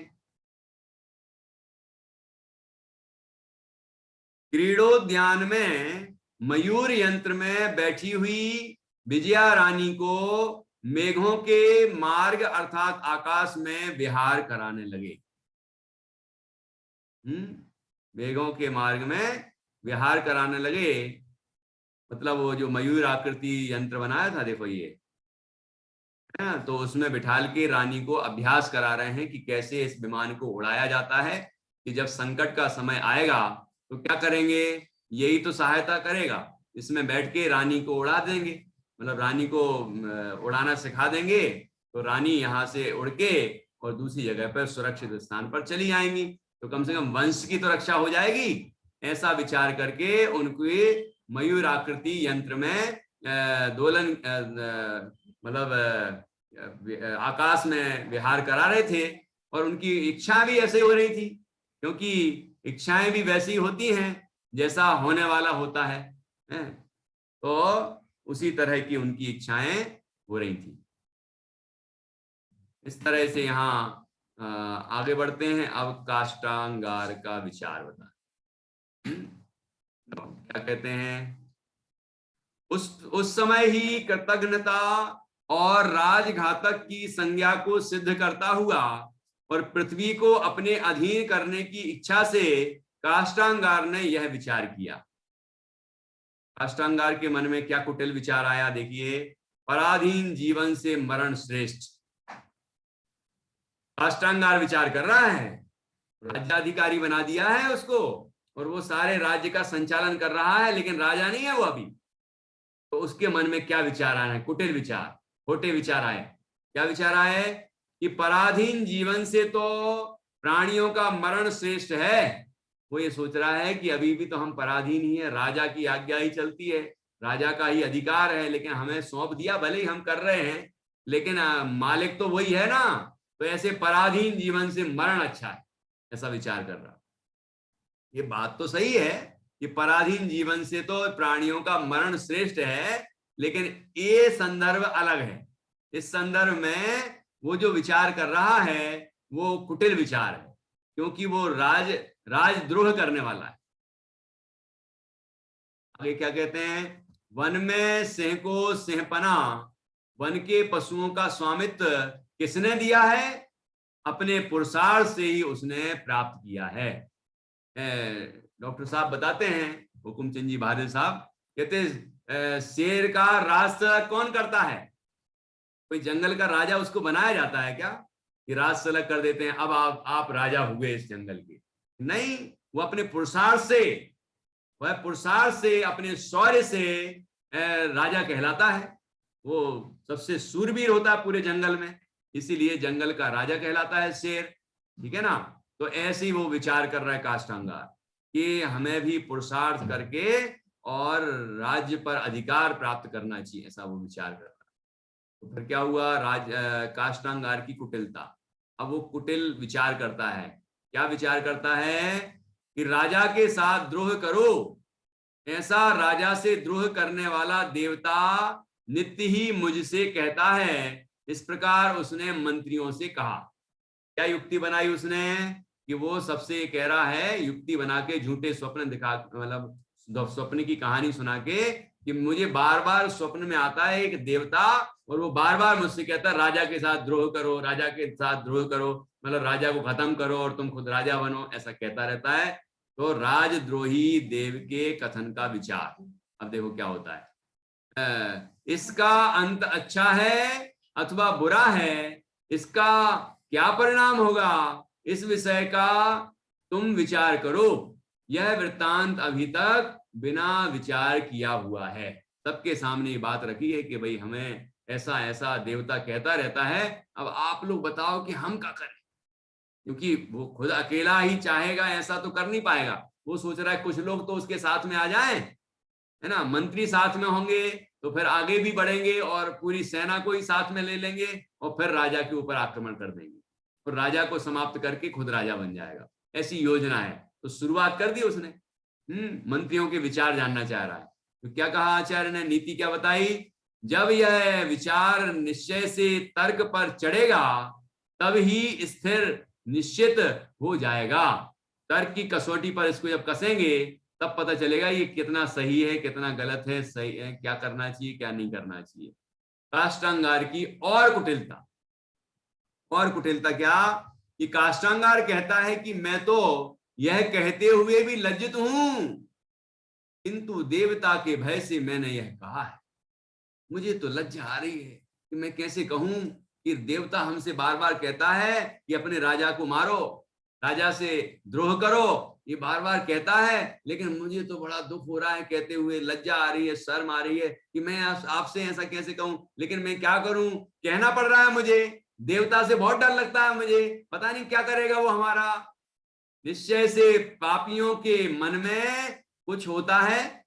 क्रीड़ोद्यान में मयूर यंत्र में बैठी हुई विजया रानी को मेघों के मार्ग अर्थात आकाश में विहार कराने लगे। मेघों के मार्ग में विहार कराने लगे, मतलब वो जो मयूर आकृति यंत्र बनाया था, देखो ये है, तो उसमें बिठाल के रानी को अभ्यास करा रहे हैं कि कैसे इस विमान को उड़ाया जाता है, कि जब संकट का समय आएगा तो क्या करेंगे, यही तो सहायता करेगा। इसमें बैठ के रानी को उड़ा देंगे, मतलब रानी को उड़ाना सिखा देंगे, तो रानी यहाँ से उड़ के और दूसरी जगह पर सुरक्षित स्थान पर चली आएंगी, तो कम से कम वंश की तो रक्षा हो जाएगी। ऐसा विचार करके उनके मयूर आकृति यंत्र में दोलन मतलब आकाश में विहार करा रहे थे, और उनकी इच्छा भी ऐसे हो रही थी, क्योंकि इच्छाएं भी वैसी होती हैं जैसा होने वाला होता है। तो उसी तरह की उनकी इच्छाएं हो रही थी। इस तरह से यहाँ आगे बढ़ते हैं। अब काष्टांगार का विचार बता, तो क्या कहते हैं? उस समय ही कृतज्ञता और राजघातक की संज्ञा को सिद्ध करता हुआ और पृथ्वी को अपने अधीन करने की इच्छा से काष्टांगार ने यह विचार किया। काष्टांगार के मन में क्या कुटिल विचार आया, देखिए। पराधीन जीवन से मरण श्रेष्ठ, काष्टांगार विचार कर रहा है। राज्याधिकारी बना दिया है उसको, और वो सारे राज्य का संचालन कर रहा है, लेकिन राजा नहीं है वो अभी। तो उसके मन में क्या विचार आए हैं? कुटिल विचार, खोटे विचार आए। क्या विचार आए कि पराधीन जीवन से तो प्राणियों का मरण श्रेष्ठ है। वो ये सोच रहा है कि अभी भी तो हम पराधीन ही है, राजा की आज्ञा ही चलती है, राजा का ही अधिकार है, लेकिन हमें सौंप दिया, भले ही हम कर रहे हैं, लेकिन मालिक तो वही है ना। तो ऐसे पराधीन जीवन से मरण अच्छा है, ऐसा विचार कर रहा। ये बात तो सही है कि पराधीन जीवन से तो प्राणियों का मरण श्रेष्ठ है, लेकिन ये संदर्भ अलग है। इस संदर्भ में वो जो विचार कर रहा है वो कुटिल विचार है, क्योंकि वो राजद्रोह करने वाला है। आगे क्या कहते हैं? वन में सिंह को सिंहपना, वन के पशुओं का स्वामित्व किसने दिया है? अपने पुरुषार्थ से ही उसने प्राप्त किया है। डॉक्टर साहब बताते हैं, हुकुमचंद जी बहादुर साहब कहते शेर का रास्ता कौन करता है? कोई जंगल का राजा उसको बनाया जाता है क्या कि राज सलग कर देते हैं, अब आप राजा हुए इस जंगल के? नहीं, वो अपने पुरुषार्थ से, वह पुरुषार्थ से, अपने शौर्य से राजा कहलाता है। वो सबसे सूरवीर होता है पूरे जंगल में, इसीलिए जंगल का राजा कहलाता है शेर। ठीक है ना? तो ऐसे ही वो विचार कर रहा है काष्ठांगार कि हमें भी पुरुषार्थ करके और राज्य पर अधिकार प्राप्त करना चाहिए, ऐसा वो विचार कर रहा है। तो फिर क्या हुआ, काष्ठांगार की कुटिलता। अब वो कुटिल विचार करता है। क्या विचार करता है कि राजा के साथ द्रोह करो, ऐसा राजा से द्रोह करने वाला देवता नित्य ही मुझसे कहता है। इस प्रकार उसने मंत्रियों से कहा। क्या युक्ति बनाई उसने कि वो सबसे कह रहा है, युक्ति बना के झूठे स्वप्न दिखा, मतलब स्वप्न की कहानी सुना के कि मुझे बार बार स्वप्न में आता है एक देवता और वो बार बार मुझसे कहता है राजा के साथ द्रोह करो, राजा के साथ द्रोह करो, मतलब राजा को खत्म करो और तुम खुद राजा बनो, ऐसा कहता रहता है। तो राजद्रोही देव के कथन का विचार। अब देखो क्या होता है, इसका अंत अच्छा है अथवा बुरा है, इसका क्या परिणाम होगा, इस विषय का तुम विचार करो। यह वृत्तांत अभी तक बिना विचार किया हुआ है। सबके सामने ये बात रखी है कि भाई हमें ऐसा ऐसा देवता कहता रहता है, अब आप लोग बताओ कि हम क्या करें, क्योंकि वो खुद अकेला ही चाहेगा ऐसा तो कर नहीं पाएगा। वो सोच रहा है कुछ लोग तो उसके साथ में आ जाएं, है ना, मंत्री साथ में होंगे तो फिर आगे भी बढ़ेंगे और पूरी सेना को ही साथ में ले लेंगे और फिर राजा के ऊपर आक्रमण कर देंगे और राजा को समाप्त करके खुद राजा बन जाएगा। ऐसी योजना है। तो शुरुआत कर दी उसने। मंत्रियों के विचार जानना चाह रहा है। तो क्या कहा आचार्य ने, नीति क्या बताई, जब यह विचार निश्चय से तर्क पर चढ़ेगा तब ही स्थिर निश्चित हो जाएगा। तर्क की कसौटी पर इसको जब कसेंगे तब पता चलेगा ये कितना सही है कितना गलत है, सही है क्या करना चाहिए क्या नहीं करना चाहिए। काष्ठांगार की और कुटिलता, और कुटिलता क्या कि काष्ठांगार कहता है कि मैं तो यह कहते हुए भी लज्जित हूं, किंतु देवता के भय से मैंने यह कहा है। मुझे तो लज्जा आ रही है कि मैं कैसे कहूं कि देवता हमसे बार बार कहता है कि अपने राजा को मारो, राजा से द्रोह करो, ये बार बार कहता है, लेकिन मुझे तो बड़ा दुख हो रहा है कहते हुए, लज्जा आ रही है, शर्म आ रही है कि मैं आपसे ऐसा कैसे कहूं, लेकिन मैं क्या करूं, कहना पड़ रहा है मुझे, देवता से बहुत डर लगता है मुझे, पता नहीं क्या करेगा वो हमारा। निश्चय से पापियों के मन में कुछ होता है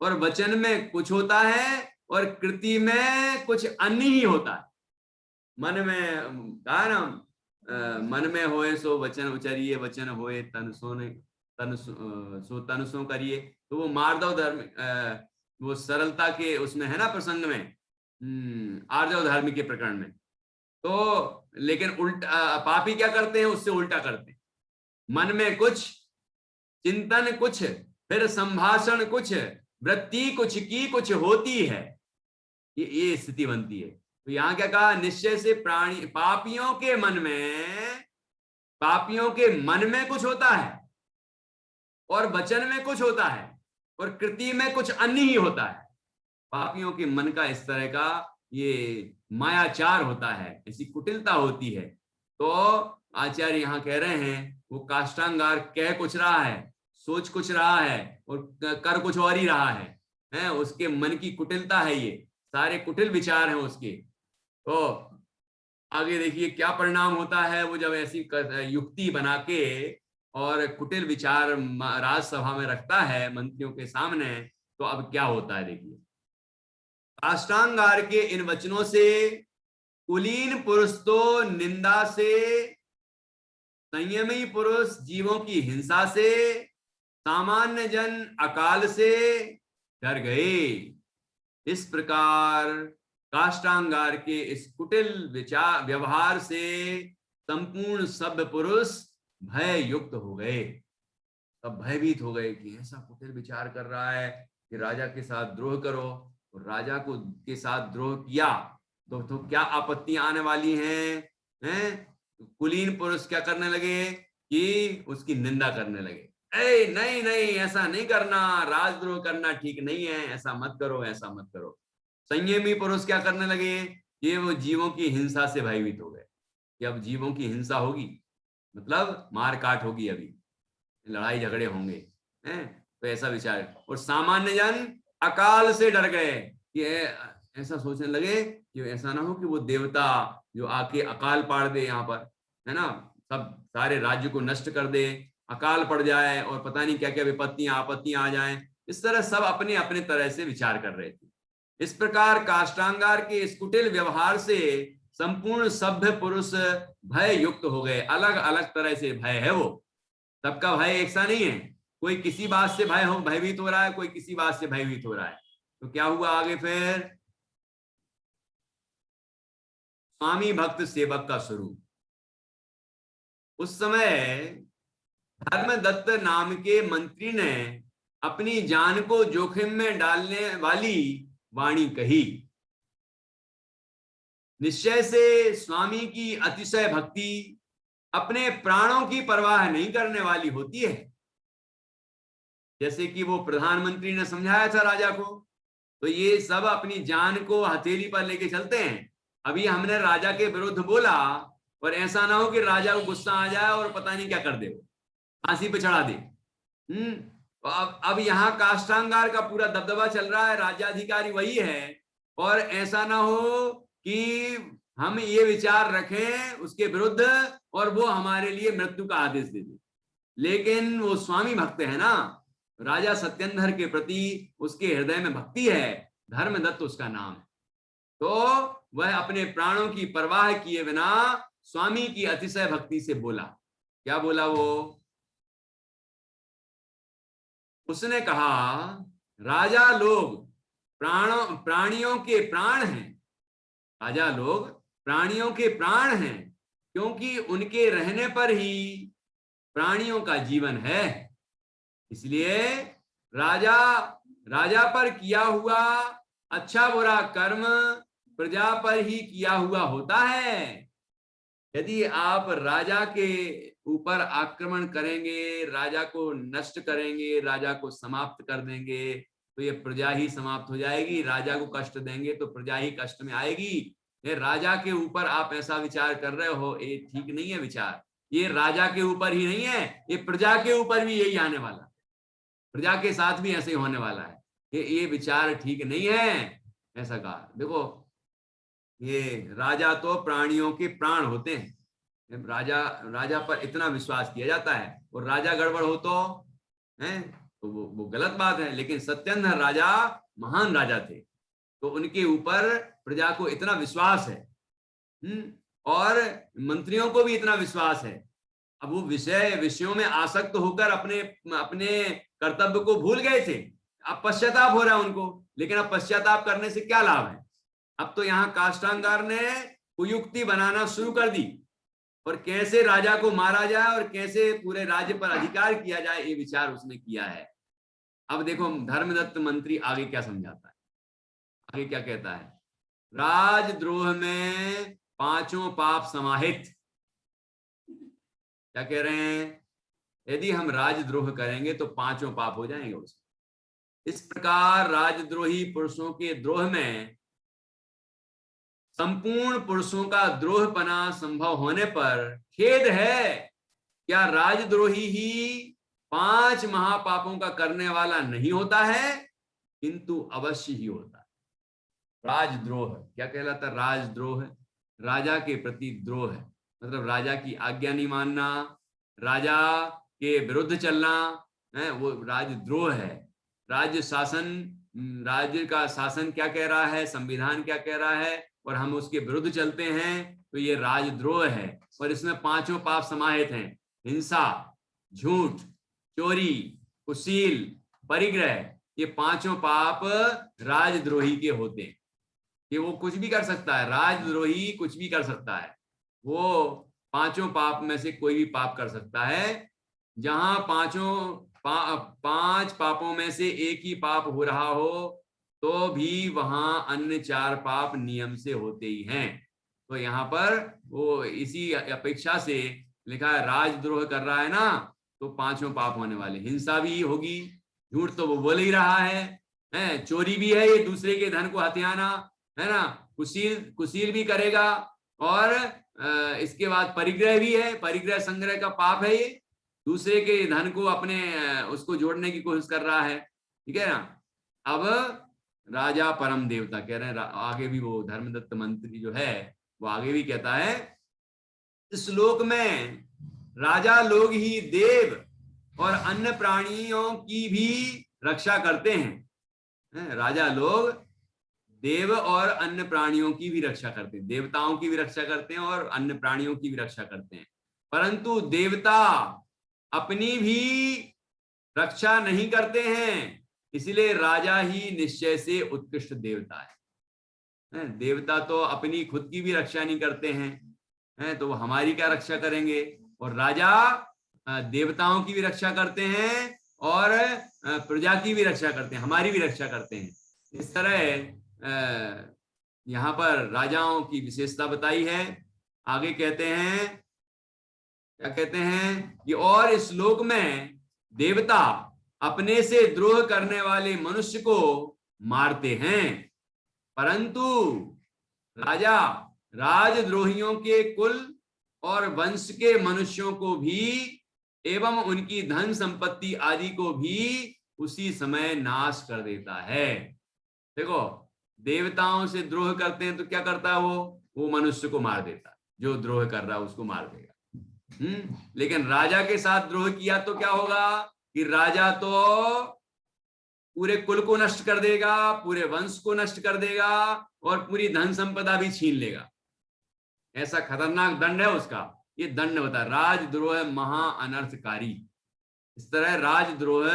और वचन में कुछ होता है और कृति में कुछ अन्य ही होता है। मन में कहा ना, मन में होए सो वचन उचरिए, वचन होए तन सोने तन सो तन सो करिए। तो वो मार्दव धर्म, वो सरलता के उसमें है ना प्रसंग में, आर्जव धर्म के प्रकरण में। तो लेकिन उल्टा पापी क्या करते हैं, उससे उल्टा करते हैं। मन में कुछ, चिंतन कुछ, फिर संभाषण कुछ, वृत्ति कुछ की कुछ होती है, ये स्थिति बनती है। तो यहां क्या कहा, निश्चय से प्राणी पापियों के मन में, पापियों के मन में कुछ होता है और वचन में कुछ होता है और कृति में कुछ अन्य ही होता है। पापियों के मन का इस तरह का ये मायाचार होता है, ऐसी कुटिलता होती है। तो आचार्य यहां कह रहे हैं वो काष्ठांगार कह कुछ रहा है, सोच कुछ रहा है और कर कुछ और ही रहा है, उसके मन की कुटिलता है, ये सारे कुटिल विचार हैं उसके। तो आगे देखिए क्या परिणाम होता है, वो जब ऐसी युक्ति बना के और कुटिल विचार राजसभा में रखता है मंत्रियों के सामने, तो अब क्या होता है देखिए। काष्ठांगार के इन वचनों से कुलीन पुरुष तो निंदा से, संयमी पुरुष जीवों की हिंसा से, सामान्य जन अकाल से डर गए। इस प्रकार काष्ठांगार के इस कुटिल विचार व्यवहार से संपूर्ण सभ्य पुरुष भय युक्त हो गए। तब भयभीत हो गए कि ऐसा कुटिल विचार कर रहा है कि राजा के साथ द्रोह करो, और राजा को के साथ द्रोह किया तो क्या आपत्तियां आने वाली हैं? कुलीन पुरुष क्या करने लगे कि उसकी निंदा करने लगे, नहीं नहीं ऐसा नहीं करना, राजद्रोह करना ठीक नहीं है, ऐसा मत करो ऐसा मत करो। संयमी पुरुष क्या करने लगे कि वो जीवों की हिंसा से भयभीत हो गए कि अब जीवों की हिंसा होगी, मतलब मार काट होगी, अभी लड़ाई झगड़े होंगे, हैं? तो ऐसा विचार। और सामान्य जन अकाल से डर गए कि ऐसा सोचने लगे कि ऐसा ना हो कि वो देवता जो आके अकाल पाड़ दे यहाँ पर, है ना, सब सारे राज्य को नष्ट कर दे, अकाल पड़ जाए और पता नहीं क्या क्या विपत्तियां आपत्तियां आ जाएं। इस तरह सब अपने अपने तरह से विचार कर रहे थे। इस प्रकार काष्टांगार के इस कुटिल व्यवहार से संपूर्ण सभ्य पुरुष भय युक्त हो गए। अलग अलग तरह से भय है, वो सबका भय एक सा नहीं है। कोई किसी बात से भयभीत हो रहा है, कोई किसी बात से भयभीत हो रहा है। तो क्या हुआ आगे फिर? स्वामी भक्त सेवक का स्वरूप। उस समय धर्मदत्त नाम के मंत्री ने अपनी जान को जोखिम में डालने वाली वाणी कही। निश्चय से स्वामी की अतिशय भक्ति अपने प्राणों की परवाह नहीं करने वाली होती है। जैसे कि वो प्रधानमंत्री ने समझाया था राजा को, तो ये सब अपनी जान को हथेली पर लेके चलते हैं। अभी हमने राजा के विरुद्ध बोला, और ऐसा ना हो कि राजा को गुस्सा आ जाए और पता नहीं क्या कर दे, फांसी पे चढ़ा दे। अब यहाँ काष्टांगार का पूरा दबदबा चल रहा है, राज्याधिकारी वही है, और ऐसा ना हो कि हम ये विचार रखें उसके विरुद्ध और वो हमारे लिए मृत्यु का आदेश दे दे। लेकिन वो स्वामी भक्त है ना, राजा सत्येंद्र के प्रति उसके हृदय में भक्ति है, धर्मदत्त उसका नाम है। तो वह अपने प्राणों की परवाह किए बिना स्वामी की अतिशय भक्ति से बोला। क्या बोला वो? उसने कहा, राजा लोग प्राणियों के प्राण हैं। राजा लोग प्राणियों के प्राण हैं, क्योंकि उनके रहने पर ही प्राणियों का जीवन है। इसलिए राजा पर किया हुआ अच्छा बुरा कर्म प्रजा पर ही किया हुआ होता है। यदि आप राजा के ऊपर आक्रमण करेंगे, राजा को नष्ट करेंगे, राजा को समाप्त कर देंगे, तो ये प्रजा ही समाप्त हो जाएगी। राजा को कष्ट देंगे तो प्रजा ही कष्ट में आएगी। ये राजा के ऊपर आप ऐसा विचार कर रहे हो, ये ठीक नहीं है विचार। ये राजा के ऊपर ही नहीं है, ये प्रजा के ऊपर भी यही आने वाला, प्रजा के साथ भी ऐसे होने वाला है। ये विचार ठीक नहीं है, ऐसा कहा। देखो, ये राजा तो प्राणियों के प्राण होते हैं। राजा पर इतना विश्वास किया जाता है, और राजा गड़बड़ हो तो है तो वो गलत बात है। लेकिन सत्येंद्र राजा महान राजा थे, तो उनके ऊपर प्रजा को इतना विश्वास है, और मंत्रियों को भी इतना विश्वास है। अब वो विषयों में आसक्त होकर अपने अपने कर्तव्य को भूल गए थे। अब पश्चाताप हो रहा है उनको, लेकिन अब पश्चाताप करने से क्या लाभ है? अब तो यहाँ काष्टांगार ने कुयुक्ति बनाना शुरू कर दी, और कैसे राजा को मारा जाए और कैसे पूरे राज्य पर अधिकार किया जाए, ये विचार उसने किया है। अब देखो धर्मदत्त मंत्री आगे क्या समझाता है, आगे क्या कहता है। राजद्रोह में पांचों पाप समाहित। क्या कह रहे हैं? यदि हम राजद्रोह करेंगे तो पांचों पाप हो जाएंगे उसमें। इस प्रकार राजद्रोही पुरुषों के द्रोह में संपूर्ण पुरुषों का द्रोहपना संभव होने पर खेद है, क्या राजद्रोही ही 5 महापापों का करने वाला नहीं होता है? किंतु अवश्य ही होता है। राजद्रोह क्या कहलाता? राजद्रोह राजा के प्रति द्रोह है, मतलब राजा की आज्ञा नहीं मानना, राजा के विरुद्ध चलना है, वो राजद्रोह है। राज्य शासन, राज्य का शासन क्या कह रहा है, संविधान क्या कह रहा है, और हम उसके विरुद्ध चलते हैं, तो ये राजद्रोह है। और इसमें पांचों पाप समाहित हैं: हिंसा, झूठ, चोरी, कुशील, परिग्रह। ये पांचों पाप राजद्रोही के होते हैं, कि वो कुछ भी कर सकता है, राजद्रोही कुछ भी कर सकता है। वो पांचों पाप में से कोई भी पाप कर सकता है। जहां पांच पापों में से एक ही पाप हो रहा हो, तो भी वहां अन्य 4 पाप नियम से होते ही हैं। तो यहाँ पर वो इसी अपेक्षा से लिखा है, राजद्रोह कर रहा है ना, तो पांचों पाप होने वाले। हिंसा भी होगी, झूठ तो वो बोल ही रहा है, चोरी भी है, ये दूसरे के धन को हथियाना है ना, कुशील भी करेगा, और इसके बाद परिग्रह भी है, परिग्रह संग्रह का पाप है। ये दूसरे के धन को अपने उसको जोड़ने की कोशिश कर रहा है, ठीक है ना। अब राजा परम देवता कह रहे हैं, आगे भी वो धर्मदत्त मंत्री जो है वो आगे भी कहता है, इस श्लोक में राजा लोग ही देव और अन्य प्राणियों की भी रक्षा करते हैं। राजा लोग देव और अन्य प्राणियों की भी रक्षा करते हैं, देवताओं की भी रक्षा करते हैं और अन्य प्राणियों की भी रक्षा करते हैं, परंतु देवता अपनी भी रक्षा नहीं करते हैं, इसलिए राजा ही निश्चय से उत्कृष्ट देवता है। देवता तो अपनी खुद की भी रक्षा नहीं करते हैं, तो वो हमारी क्या रक्षा करेंगे। और राजा देवताओं की भी रक्षा करते हैं और प्रजा की भी रक्षा करते हैं, हमारी भी रक्षा करते हैं। इस तरह यहाँ पर राजाओं की विशेषता बताई है। आगे कहते हैं, क्या कहते हैं कि और इस श्लोक में देवता अपने से द्रोह करने वाले मनुष्य को मारते हैं, परंतु राजा राजद्रोहियों के कुल और वंश के मनुष्यों को भी एवं उनकी धन संपत्ति आदि को भी उसी समय नाश कर देता है। देखो, देवताओं से द्रोह करते हैं तो क्या करता है, वो मनुष्य को मार देता है, जो द्रोह कर रहा है उसको मार देगा। लेकिन राजा के साथ द्रोह किया तो क्या होगा कि राजा तो पूरे कुल को नष्ट कर देगा, पूरे वंश को नष्ट कर देगा और पूरी धन संपदा भी छीन लेगा। ऐसा खतरनाक दंड है उसका। ये दंड होता है राजद्रोह महा अनर्थकारी। इस तरह राजद्रोह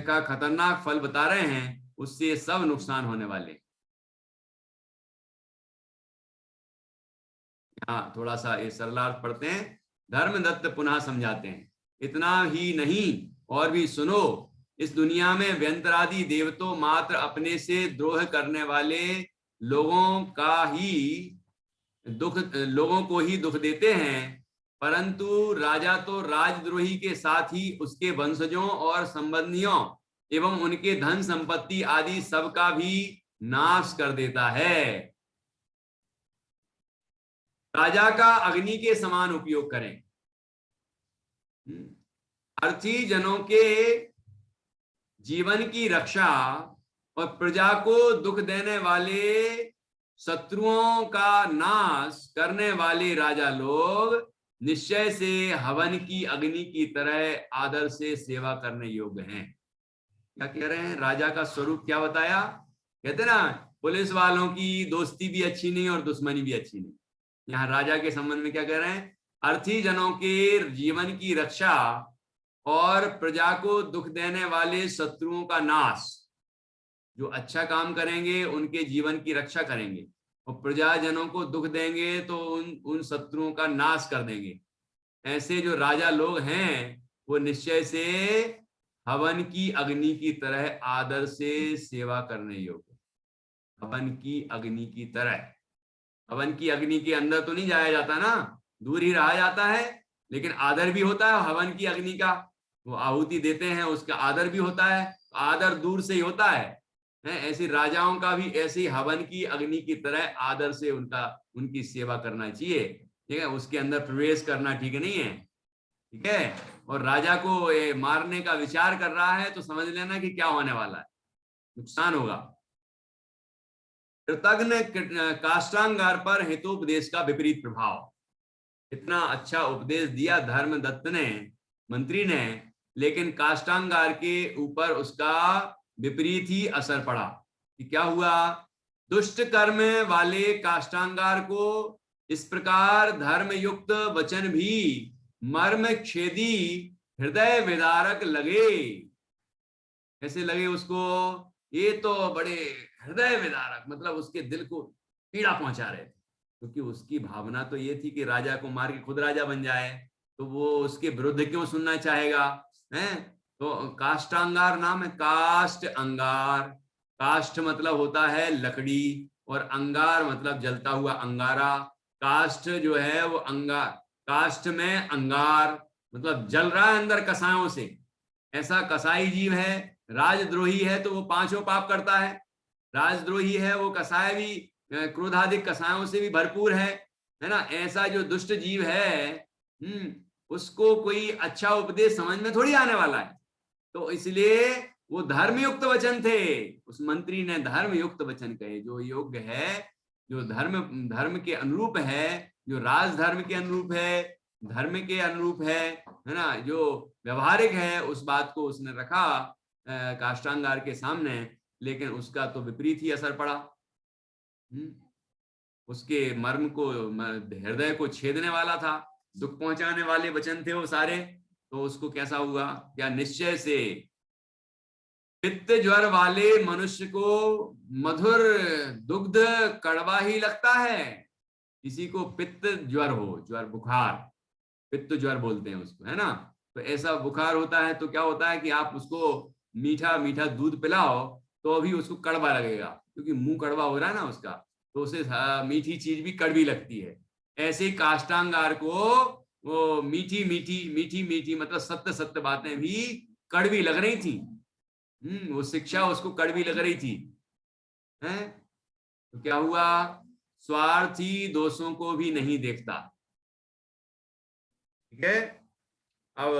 का खतरनाक फल बता रहे हैं, उससे सब नुकसान होने वाले। हाँ, थोड़ा सा ये सरलार्थ पढ़ते हैं। धर्मदत्त पुनः समझाते हैं, इतना ही नहीं और भी सुनो, इस दुनिया में व्यंतरादि देवतो मात्र अपने से द्रोह करने वाले लोगों को ही दुख देते हैं, परंतु राजा तो राजद्रोही के साथ ही उसके वंशजों और संबंधियों एवं उनके धन संपत्ति आदि सबका भी नाश कर देता है। राजा का अग्नि के समान उपयोग करें। अर्थी जनों के जीवन की रक्षा और प्रजा को दुख देने वाले शत्रुओं का नाश करने वाले राजा लोग निश्चय से हवन की अग्नि की तरह आदर से सेवा करने योग्य हैं। क्या कह रहे हैं, राजा का स्वरूप क्या बताया। कहते ना, पुलिस वालों की दोस्ती भी अच्छी नहीं और दुश्मनी भी अच्छी नहीं। यहाँ राजा के संबंध में क्या कह रहे हैं, अर्थी जनों के जीवन की रक्षा और प्रजा को दुख देने वाले शत्रुओं का नाश। जो अच्छा काम करेंगे उनके जीवन की रक्षा करेंगे और प्रजाजनों को दुख देंगे तो उन शत्रुओं का नाश कर देंगे। ऐसे जो राजा लोग हैं वो निश्चय से हवन की अग्नि की तरह आदर से सेवा करने योग्य। हवन की अग्नि की तरह, हवन की अग्नि के अंदर तो नहीं जाया जाता ना, दूर ही रहा जाता है, लेकिन आदर भी होता है हवन की अग्नि का। वो आहुति देते हैं, उसका आदर भी होता है, आदर दूर से ही होता है। ऐसे राजाओं का भी ऐसी हवन की अग्नि की तरह आदर से उनकी सेवा करना चाहिए। ठीक है, उसके अंदर प्रवेश करना ठीक नहीं है। ठीक है, और राजा को मारने का विचार कर रहा है तो समझ लेना कि क्या होने वाला है, नुकसान होगा। कृतज्ञ काष्टांगार पर हितोपदेश का विपरीत प्रभाव। इतना अच्छा उपदेश दिया धर्मदत्त ने, मंत्री ने, लेकिन काष्टांगार के ऊपर उसका विपरीत ही असर पड़ा। कि क्या हुआ, दुष्ट कर्म वाले काष्टांगार को इस प्रकार धर्मयुक्त वचन भी मर्म छेदी हृदय विदारक लगे। कैसे लगे उसको, ये तो बड़े हृदय विदारक, मतलब उसके दिल को पीड़ा पहुंचा रहे थे, क्योंकि उसकी भावना तो ये थी कि राजा को मार के खुद राजा बन जाए, तो वो उसके विरुद्ध क्यों सुनना चाहेगा। हैं, तो काष्टांगार नाम है, काष्ट अंगार। काष्ट मतलब होता है लकड़ी और अंगार मतलब जलता हुआ अंगारा। काष्ट जो है वो अंगार, काष्ट में अंगार मतलब जल रहा है अंदर कसायों से। ऐसा कसाई जीव है, राजद्रोही है तो वो पांचों पाप करता है। राजद्रोही है वो कसाय भी, क्रोधाधिक कसायों से भी भरपूर है ना। ऐसा जो दुष्ट जीव है उसको कोई अच्छा उपदेश समझ में थोड़ी आने वाला है। तो इसलिए वो धर्मयुक्त वचन थे, उस मंत्री ने धर्मयुक्त वचन कहे, जो योग्य है, जो धर्म के अनुरूप है, जो राजधर्म के अनुरूप है, धर्म के अनुरूप है ना, जो व्यवहारिक है उस बात को उसने रखा काष्ठांगार के सामने, लेकिन उसका तो विपरीत ही असर पड़ा। उसके मर्म को, हृदय को छेदने वाला था, दुख पहुंचाने वाले वचन थे वो सारे। तो उसको कैसा हुआ? क्या निश्चय से पित्त ज्वर वाले मनुष्य को मधुर दुग्ध कड़वा ही लगता है। किसी को पित्त ज्वर हो, ज्वर बुखार, पित्त ज्वर बोलते हैं उसको, है ना। तो ऐसा बुखार होता है तो क्या होता है कि आप उसको मीठा मीठा दूध पिलाओ तो अभी उसको कड़वा लगेगा, क्योंकि मुंह कड़वा हो रहा है ना उसका, तो उसे मीठी चीज भी कड़वी लगती है। ऐसे ही काष्ठांगार को वो मीठी मीठी मीठी मीठी मतलब सत्य सत्य बातें भी कड़वी लग रही थी। वो शिक्षा उसको कड़वी लग रही थी। हैं? तो क्या हुआ? स्वार्थी दोषों को भी नहीं देखता। ठीक है। अब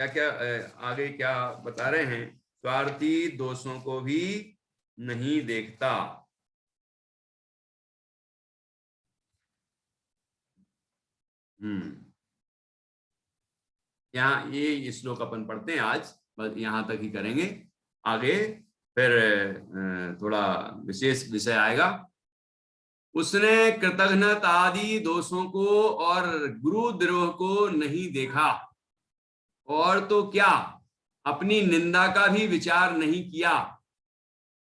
क्या क्या आगे क्या बता रहे हैं? स्वार्थी दोषों को भी नहीं देखता। यहाँ ये श्लोक अपन पढ़ते हैं आज, बस यहाँ तक ही करेंगे। आगे फिर थोड़ा विशेष विषय आएगा। उसने कृतघ्नता आदि दोषों को और गुरुद्रोह को नहीं देखा, और तो क्या अपनी निंदा का भी विचार नहीं किया।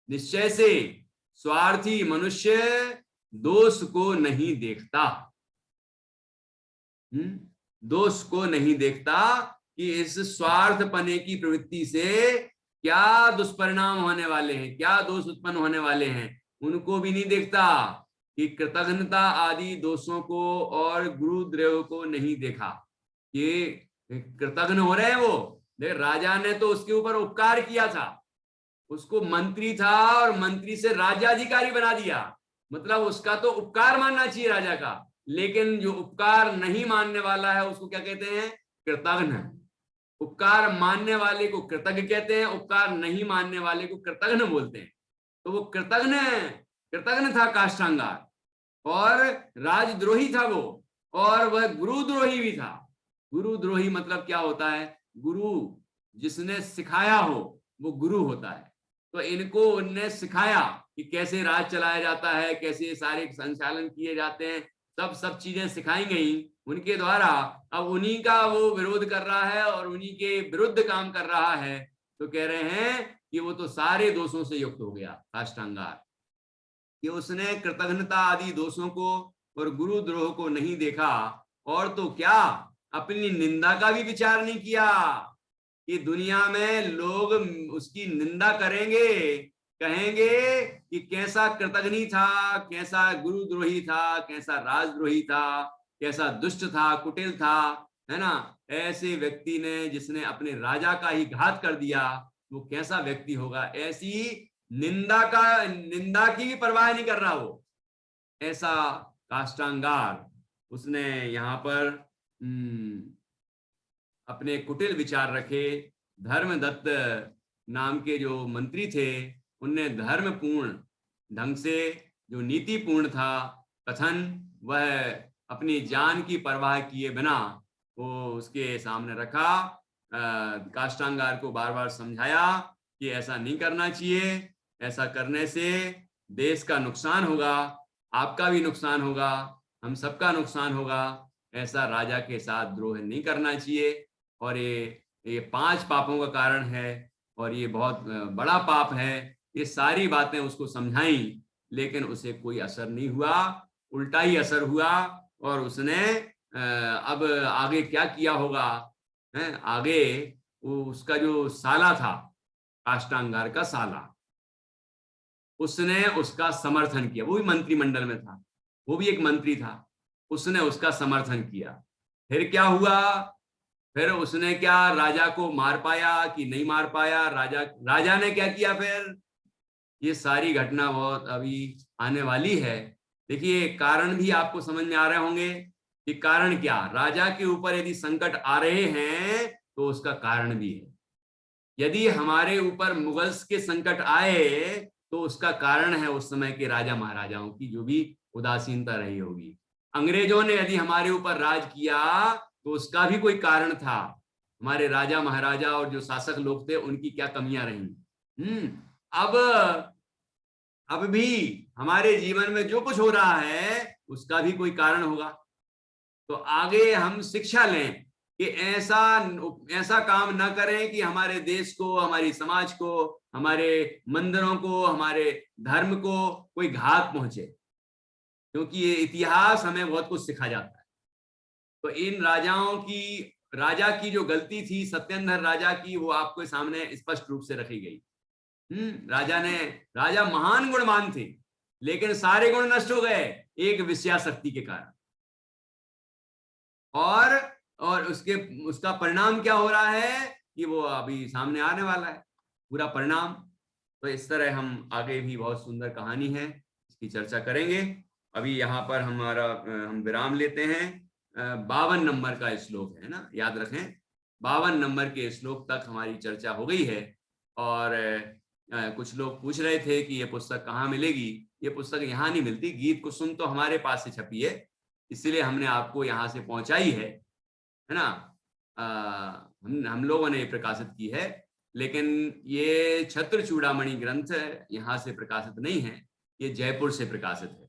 निश्चय से स्वार्थी मनुष्य दोष को नहीं देखता। दोष को नहीं देखता कि इस स्वार्थपने की प्रवृत्ति से क्या दुष्परिणाम होने वाले हैं, क्या दोष उत्पन्न होने वाले हैं, उनको भी नहीं देखता। कि कृतघ्नता आदि दोषों को और गुरुद्रोह को नहीं देखा। ये कृतघ्न हो रहे हैं वो। देख, राजा ने तो उसके ऊपर उपकार किया था, उसको मंत्री था और मंत्री से राज्याधिकारी बना दिया, मतलब उसका तो उपकार मानना चाहिए राजा का। लेकिन जो उपकार नहीं मानने वाला है उसको क्या कहते हैं? कृतघ्न। उपकार मानने वाले को कृतज्ञ कहते हैं, उपकार नहीं मानने वाले को कृतघ्न बोलते हैं। तो वो कृतघ्न कृतघ्न था काष्ठांगार, और राजद्रोही था वो, और वह गुरुद्रोही भी था। गुरुद्रोही मतलब क्या होता है? गुरु जिसने सिखाया हो वो गुरु होता है। तो इनको उनने सिखाया कि कैसे राज चलाया जाता है, कैसे सारे संचालन किए जाते हैं, सब चीजें सिखाई गई उनके द्वारा। अब उन्हीं का वो विरोध कर रहा है और उन्हीं के विरुद्ध काम कर रहा है। तो कह रहे हैं कि वो तो सारे दोषों से युक्त हो गया काष्ठांगार, कि उसने कृतघ्नता आदि दोषों को और गुरुद्रोह को नहीं देखा, और तो क्या अपनी निंदा का भी विचार नहीं किया। कि दुनिया में लोग उसकी निंदा करेंगे, कहेंगे कि कैसा कृतघ्नी था, कैसा गुरुद्रोही था, कैसा राजद्रोही था, कैसा दुष्ट था, कुटिल था, है ना। ऐसे व्यक्ति ने, जिसने अपने राजा का ही घात कर दिया, वो कैसा व्यक्ति होगा? ऐसी निंदा की भी परवाह नहीं कर रहा वो, ऐसा काष्ठांगार। उसने यहाँ पर अपने कुटिल विचार रखे। धर्मदत्त नाम के जो मंत्री थे, उनने धर्मपूर्ण ढंग से, जो नीतिपूर्ण था कथन, वह अपनी जान की परवाह किए बिना वो उसके सामने रखा। काष्ठांगार को बार बार समझाया कि ऐसा नहीं करना चाहिए, ऐसा करने से देश का नुकसान होगा, आपका भी नुकसान होगा, हम सबका नुकसान होगा। ऐसा राजा के साथ द्रोह नहीं करना चाहिए, और ये 5 पापों का कारण है, और ये बहुत बड़ा पाप है। ये सारी बातें उसको समझाई, लेकिन उसे कोई असर नहीं हुआ, उल्टा ही असर हुआ। और उसने अब आगे क्या किया होगा? आगे वो उसका जो साला था, काष्ठांगार का साला, उसने उसका समर्थन किया। वो भी मंत्रिमंडल में था, वो भी एक मंत्री था, उसने उसका समर्थन किया। फिर क्या हुआ? फिर उसने क्या राजा को मार पाया कि नहीं मार पाया? राजा ने क्या किया फिर? ये सारी घटना बहुत अभी आने वाली है। देखिए, कारण भी आपको समझ में आ रहे होंगे कि कारण क्या, राजा के ऊपर यदि संकट आ रहे हैं तो उसका कारण भी है। यदि हमारे ऊपर मुगल्स के संकट आए तो उसका कारण है उस समय के राजा महाराजाओं की जो भी उदासीनता रही होगी। अंग्रेजों ने यदि हमारे ऊपर राज किया तो उसका भी कोई कारण था। हमारे राजा महाराजा और जो शासक लोग थे उनकी क्या कमियां रही। अब अब भी हमारे जीवन में जो कुछ हो रहा है उसका भी कोई कारण होगा। तो आगे हम शिक्षा लें कि ऐसा ऐसा काम ना करें कि हमारे देश को, हमारी समाज को, हमारे मंदिरों को, हमारे धर्म को कोई घात पहुंचे, क्योंकि ये इतिहास हमें बहुत कुछ सिखा जाता है। तो इन राजा की जो गलती थी सत्येंद्र राजा की, वो आपके सामने स्पष्ट रूप से रखी गई। राजा महान गुणवान थे, लेकिन सारे गुण नष्ट हो गए एक विषयाशक्ति के कारण। और उसका परिणाम क्या हो रहा है कि वो अभी सामने आने वाला है पूरा परिणाम। तो इस तरह हम आगे भी बहुत सुंदर कहानी है, इसकी चर्चा करेंगे। अभी यहाँ पर हम विराम लेते हैं। 52 नंबर का श्लोक है ना, याद रखें 52 नंबर के श्लोक तक हमारी चर्चा हो गई है। और कुछ लोग पूछ रहे थे कि ये पुस्तक कहाँ मिलेगी। ये पुस्तक यहाँ नहीं मिलती, गीत कुसुम तो हमारे पास से छपी है, इसलिए हमने आपको यहाँ से पहुंचाई है ना। हम लोगों ने प्रकाशित की है, लेकिन ये छत्र चूड़ामणि ग्रंथ यहाँ से प्रकाशित नहीं है, ये जयपुर से प्रकाशित है।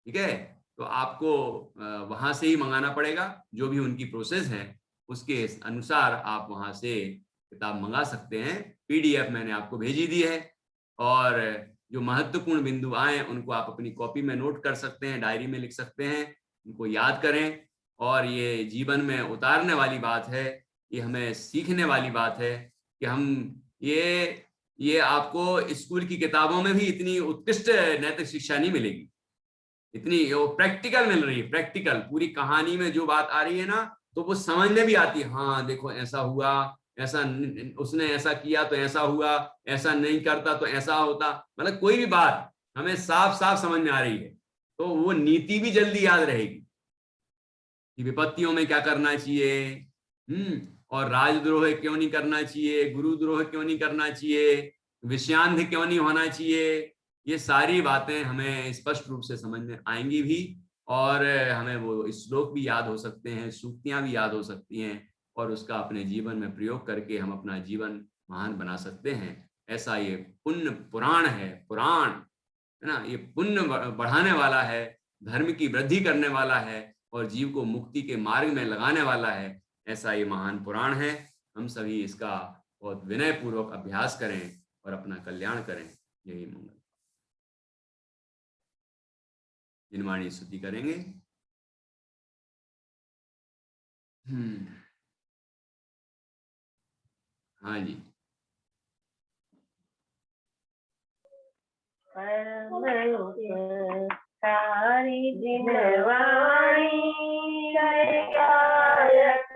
ठीक है, तो आपको वहां से ही मंगाना पड़ेगा। जो भी उनकी प्रोसेस है उसके अनुसार आप वहां से किताब मंगा सकते हैं। पीडीएफ मैंने आपको भेजी दी है, और जो महत्वपूर्ण बिंदु आए उनको आप अपनी कॉपी में नोट कर सकते हैं, डायरी में लिख सकते हैं, उनको याद करें। और ये जीवन में उतारने वाली बात है, ये हमें सीखने वाली बात है कि हम ये आपको स्कूल की किताबों में भी इतनी उत्कृष्ट नैतिक शिक्षा नहीं मिलेगी, इतनी वो प्रैक्टिकल मिल रही है। प्रैक्टिकल पूरी कहानी में जो बात आ रही है ना, तो वो समझ में भी आती है। हाँ देखो ऐसा हुआ, ऐसा उसने ऐसा किया तो ऐसा हुआ, ऐसा नहीं करता तो ऐसा होता, मतलब कोई भी बात हमें साफ साफ समझ में आ रही है। तो वो नीति भी जल्दी याद रहेगी कि विपत्तियों में क्या करना चाहिए, और राजद्रोह क्यों नहीं करना चाहिए, गुरुद्रोह क्यों नहीं करना चाहिए, विषयांध क्यों नहीं होना चाहिए। ये सारी बातें हमें स्पष्ट रूप से समझ में आएंगी भी, और हमें वो श्लोक भी याद हो सकते हैं, सूक्तियां भी याद हो सकती हैं, और उसका अपने जीवन में प्रयोग करके हम अपना जीवन महान बना सकते हैं। ऐसा ये पुण्य पुराण है, पुराण है ना, ये पुण्य बढ़ाने वाला है, धर्म की वृद्धि करने वाला है, और जीव को मुक्ति के मार्ग में लगाने वाला है। ऐसा ये महान पुराण है। हम सभी इसका बहुत विनय पूर्वक अभ्यास करें और अपना कल्याण करें। यही मंगल। जिनवाणी स्तुति करेंगे। हाँ जी। सारी जिनवाणी गायक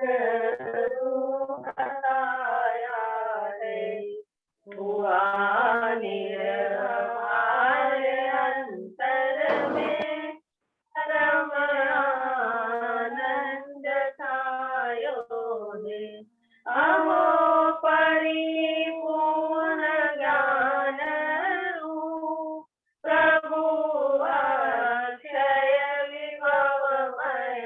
तू बताया है, हुआ निर्वाण अंतर में परम आनंद छायो दे। अहो परिपूर्ण ज्ञान रूप प्रभु अक्षय विभवमय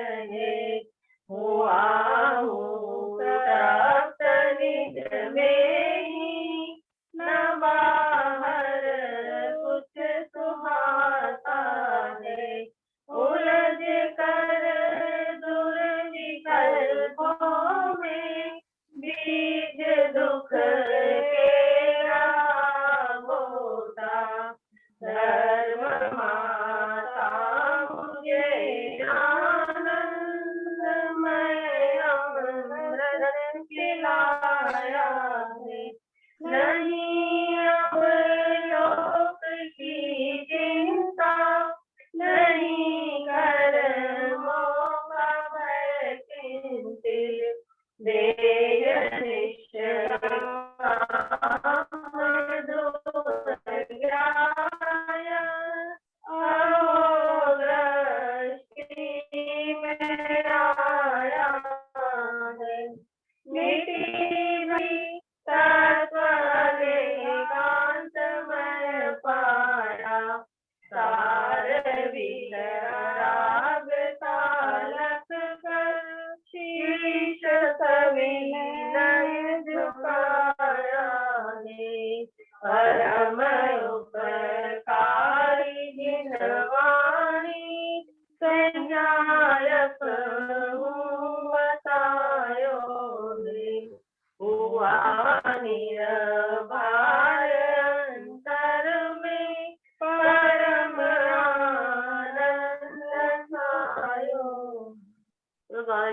हुआ निर्भय अंतर में परम आनंद छायो।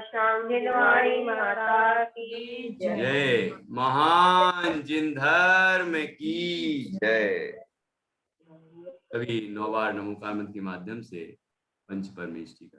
श्याम जिनवाणी माता की जय। जय। महान जिन धर्म की जय। सभी 9 बार नमोकार मंत्र के माध्यम से पंच परमेश जी का